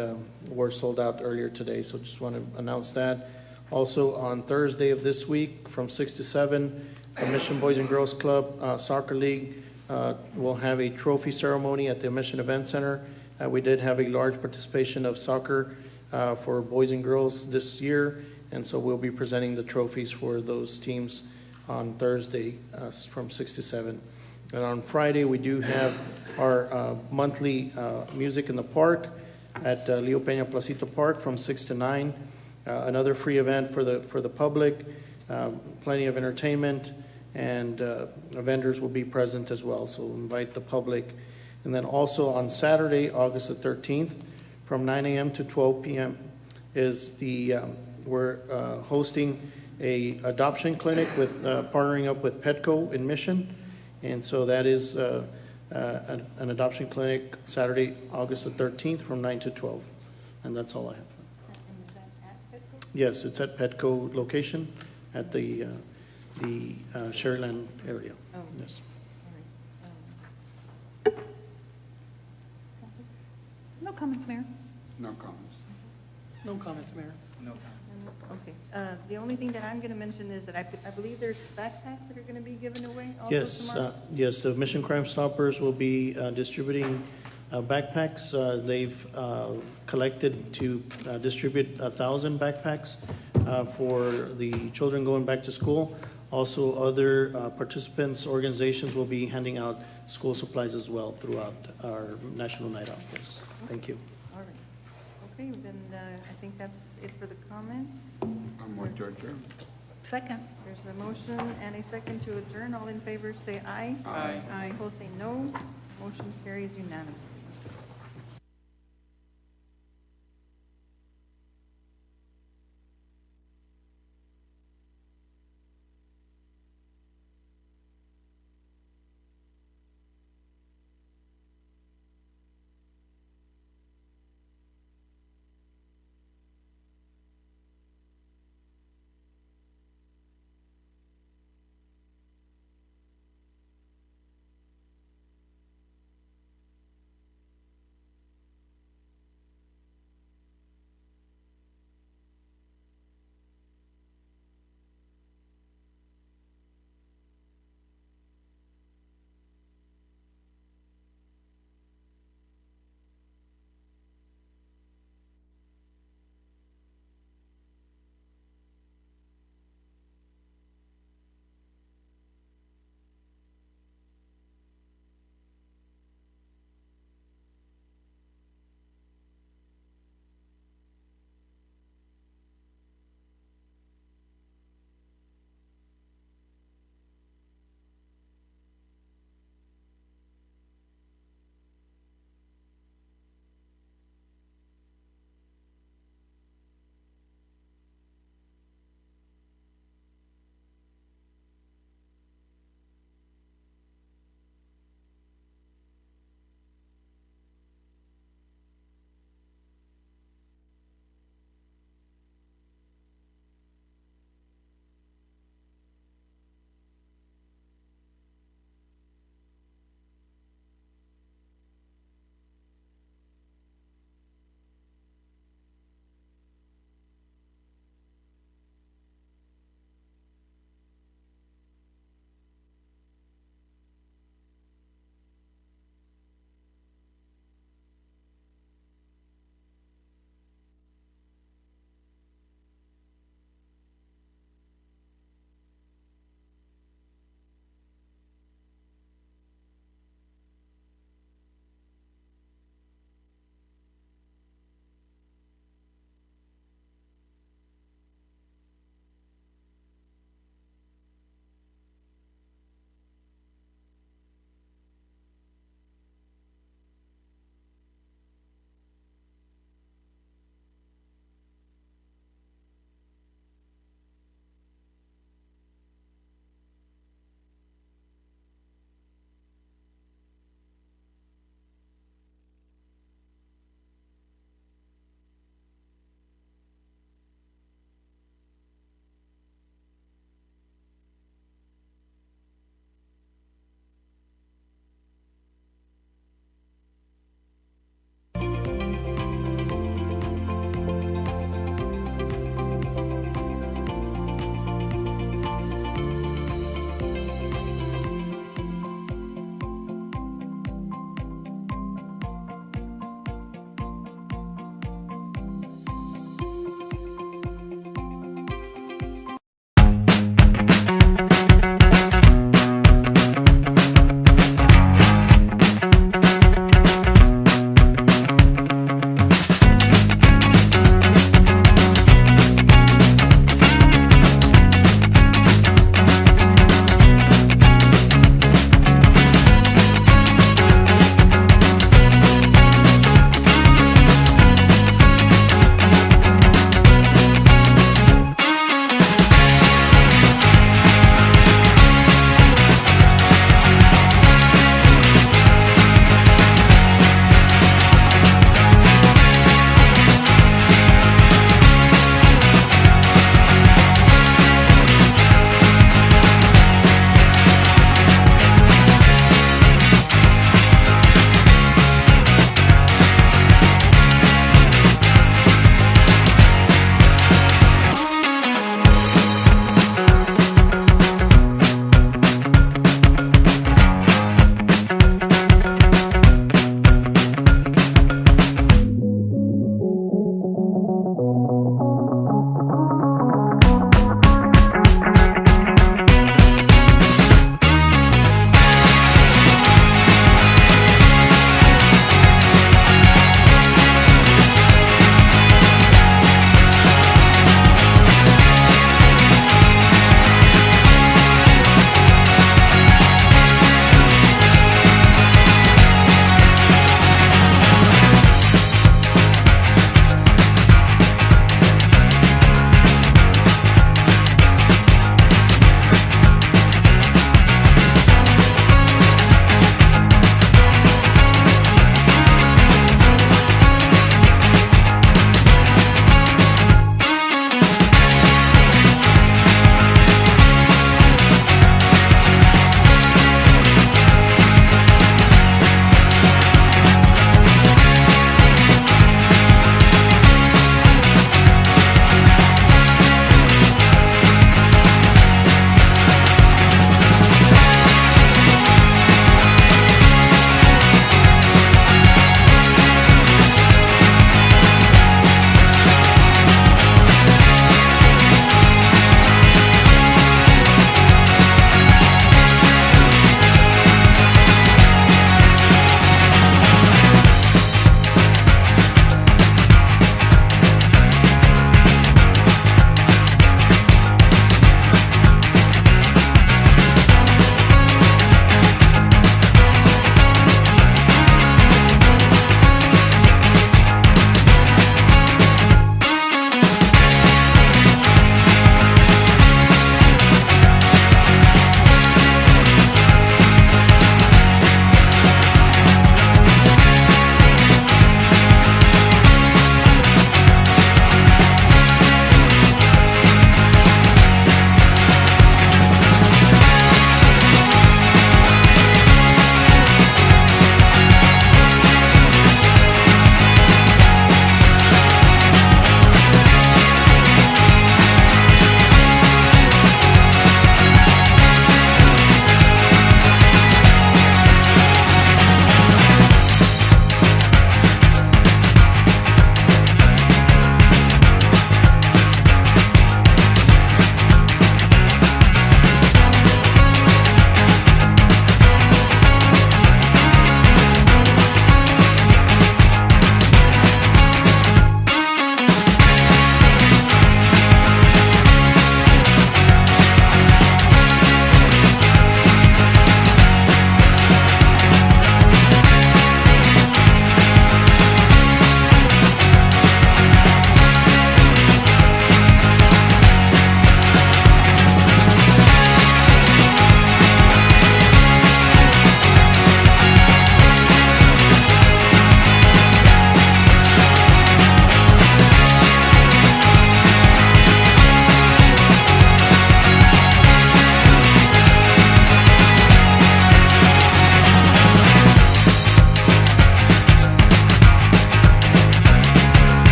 were sold out earlier today, so just want to announce that. Also, on Thursday of this week, from 6 to 7, the Mission Boys and Girls Club Soccer League will have a trophy ceremony at the Mission Event Center. We did have a large participation of soccer for boys and girls this year, and so we'll be presenting the trophies for those teams on Thursday from 6 to 7. And on Friday, we do have our monthly Music in the Park at Leo Peña Placito Park from 6 to 9. Another free event for the public, plenty of entertainment, and vendors will be present as well, so invite the public. And then also on Saturday, August the 13th, from 9 a.m. to 12 p.m. is we're hosting a adoption clinic with partnering up with Petco in Mission, and so that is an adoption clinic Saturday, August the 13th, from 9 to 12, and that's all I have. Yes, it's at Petco location at the Shoreline area. Oh. Yes. No comments, Mayor. No comments. No comments, Mayor. No comments. Okay. The only thing that I'm going to mention is that I believe there's backpacks that are going to be given away also Yes, tomorrow. yes, the Mission Crime Stoppers will be distributing backpacks. They've collected to distribute 1,000 backpacks for the children going back to school. Also, other participants, organizations will be handing out school supplies as well throughout our National Night Out. Yes, thank you. All right. Okay, then I think that's it for the comments. I'm with George. Second. There's a motion and a second to adjourn. All in favor say aye. Aye. Aye. Opposed say no. Motion carries unanimously.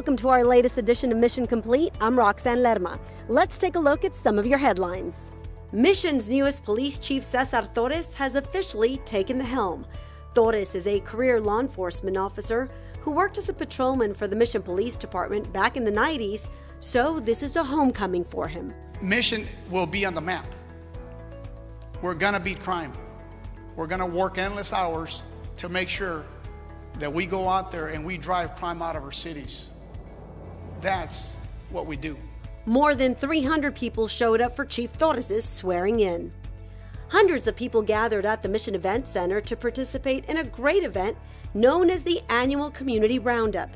Welcome to our latest edition of Mission Complete. I'm Roxanne Lerma. Let's take a look at some of your headlines. Mission's newest police chief, Cesar Torres, has officially taken the helm. Torres is a career law enforcement officer who worked as a patrolman for the Mission Police Department back in the 90s, so this is a homecoming for him. Mission will be on the map. We're gonna beat crime. We're gonna work endless hours to make sure that we go out there and we drive crime out of our cities. That's what we do. More than 300 people showed up for Chief Torres' swearing in. Hundreds of people gathered at the Mission Event Center to participate in a great event known as the Annual Community Roundup.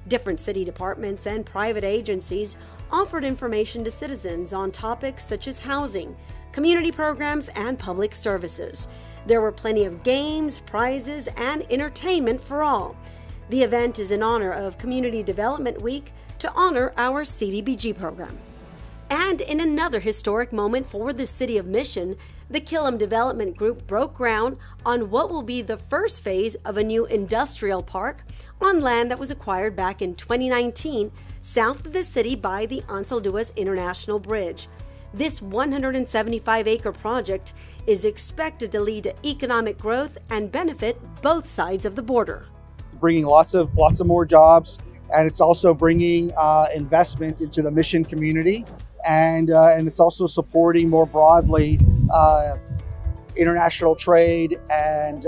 Different city departments and private agencies offered information to citizens on topics such as housing, community programs, and public services. There were plenty of games, prizes, and entertainment for all. The event is in honor of Community Development Week to honor our CDBG program. And in another historic moment for the City of Mission, the Killam Development Group broke ground on what will be the first phase of a new industrial park on land that was acquired back in 2019 south of the city by the Ansalduas International Bridge. This 175-acre project is expected to lead to economic growth and benefit both sides of the border. Bringing lots of more jobs, and it's also bringing investment into the Mission community, and it's also supporting more broadly international trade and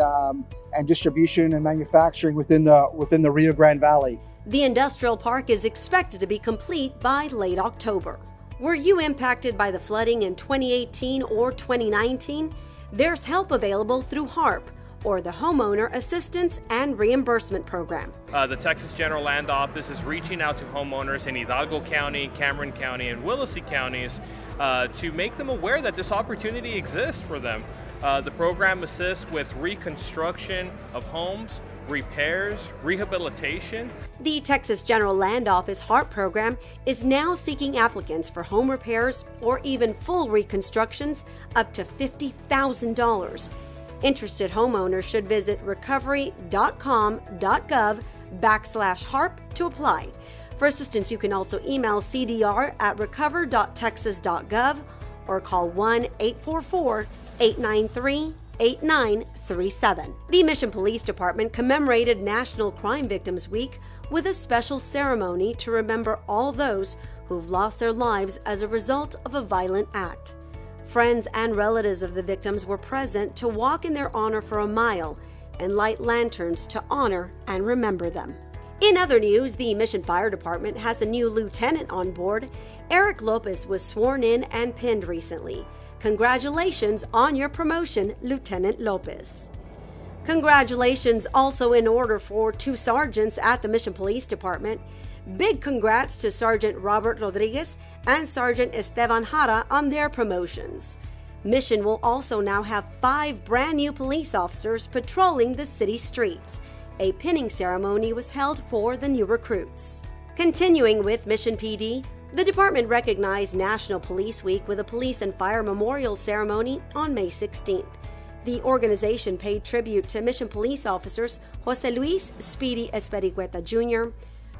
distribution and manufacturing within the Rio Grande Valley. The industrial park is expected to be complete by late October. Were you impacted by the flooding in 2018 or 2019? There's help available through HARP, or the Homeowner Assistance and Reimbursement Program. The Texas General Land Office is reaching out to homeowners in Hidalgo County, Cameron County, and Willacy counties to make them aware that this opportunity exists for them. The program assists with reconstruction of homes, repairs, rehabilitation. The Texas General Land Office HARP program is now seeking applicants for home repairs or even full reconstructions up to $50,000. Interested homeowners should visit recovery.com.gov/HARP to apply. For assistance, you can also email cdr@recover.texas.gov or call 1-844-893-8937. The Mission Police Department commemorated National Crime Victims Week with a special ceremony to remember all those who've lost their lives as a result of a violent act. Friends and relatives of the victims were present to walk in their honor for a mile and light lanterns to honor and remember them. In other news, the Mission Fire Department has a new lieutenant on board. Eric Lopez was sworn in and pinned recently. Congratulations on your promotion, Lieutenant Lopez. Congratulations also in order for two sergeants at the Mission Police Department. Big congrats to Sergeant Robert Rodriguez and Sergeant Esteban Jara on their promotions. Mission will also now have 5 brand new police officers patrolling the city streets. A pinning ceremony was held for the new recruits. Continuing with Mission PD, the department recognized National Police Week with a police and fire memorial ceremony on May 16th. The organization paid tribute to Mission police officers Jose Luis Speedy Espericueta Jr.,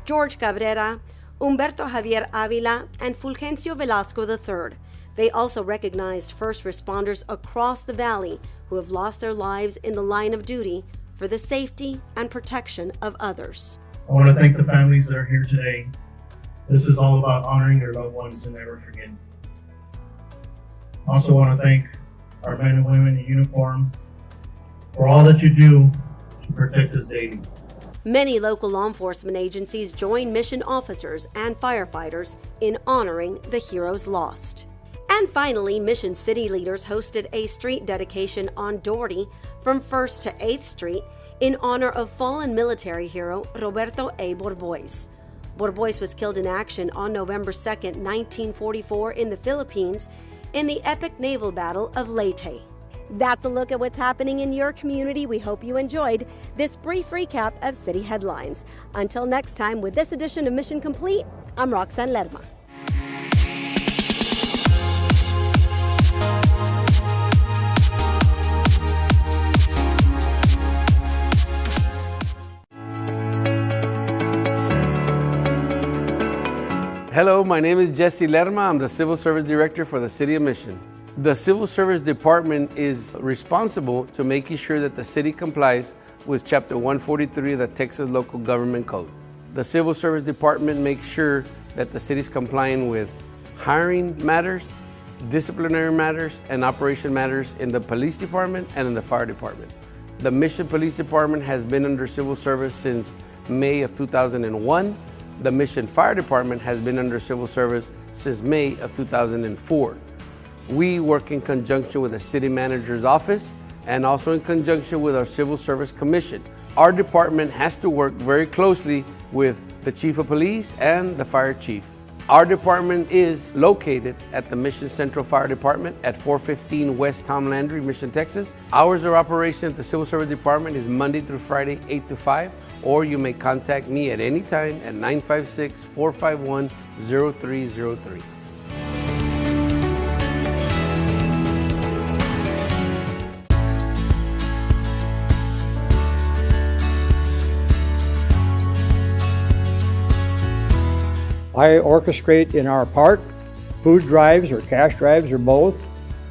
George Cabrera, Humberto Javier Avila, and Fulgencio Velasco III. They also recognized first responders across the valley who have lost their lives in the line of duty for the safety and protection of others. I want to thank the families that are here today. This is all about honoring their loved ones and never forgetting. I also want to thank our men and women in uniform for all that you do to protect us daily. Many local law enforcement agencies join mission officers and firefighters in honoring the heroes lost. And finally, Mission City leaders hosted a street dedication on Doherty from 1st to 8th Street in honor of fallen military hero Roberto A. Borbois. Borbois was killed in action on November 2, 1944 in the Philippines in the epic naval battle of Leyte. That's a look at what's happening in your community. We hope you enjoyed this brief recap of city headlines. Until next time, with this edition of Mission Complete, I'm Roxanne Lerma. my name is Jesse Lerma. I'm the Civil Service Director for the City of Mission. The Civil Service Department is responsible to making sure that the city complies with Chapter 143 of the Texas Local Government Code. The Civil Service Department makes sure that the city is complying with hiring matters, disciplinary matters, and operation matters in the police department and in the fire department. The Mission Police Department has been under civil service since May of 2001. The Mission Fire Department has been under civil service since May of 2004. We work in conjunction with the City Manager's Office and also in conjunction with our Civil Service Commission. Our department has to work very closely with the Chief of Police and the Fire Chief. Our department is located at the Mission Central Fire Department at 415 West Tom Landry, Mission, Texas. Hours of operation at the Civil Service Department is Monday through Friday, 8 to 5, or you may contact me at any time at 956-451-0303. I orchestrate in our park, food drives or cash drives or both,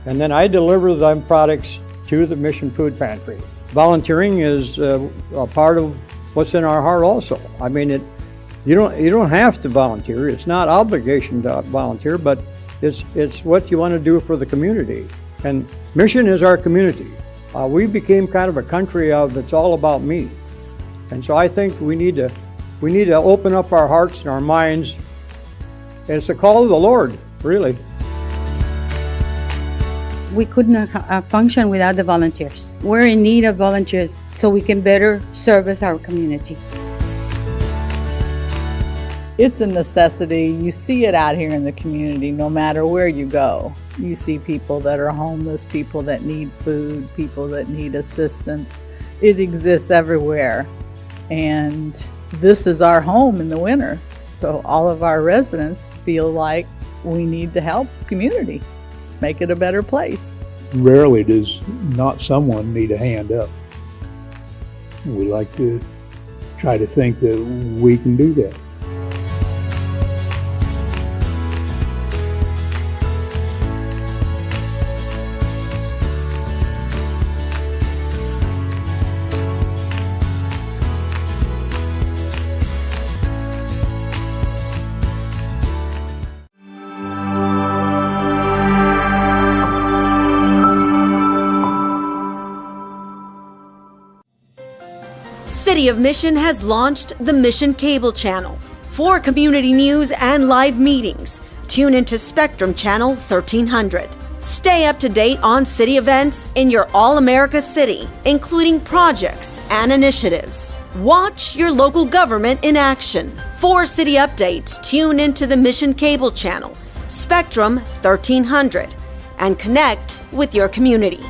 and then I deliver them products to the Mission Food Pantry. Volunteering is a part of what's in our heart also. I mean, you don't have to volunteer. It's not obligation to volunteer, but it's what you want to do for the community. And Mission is our community. We became kind of a country that's all about me. And so I think we need to open up our hearts and our minds. It's a call of the Lord, really. We couldn't function without the volunteers. We're in need of volunteers so we can better service our community. It's a necessity. You see it out here in the community no matter where you go. You see people that are homeless, people that need food, people that need assistance. It exists everywhere. And this is our home in the winter. So all of our residents feel like we need to help the community, make it a better place. Rarely does not someone need a hand up. We like to try to think that we can do that. City of Mission has launched the Mission Cable Channel. For community news and live meetings, tune into Spectrum Channel 1300. Stay up to date on city events in your All-America city, including projects and initiatives. Watch your local government in action. For city updates, tune into the Mission Cable Channel, Spectrum 1300, and connect with your community.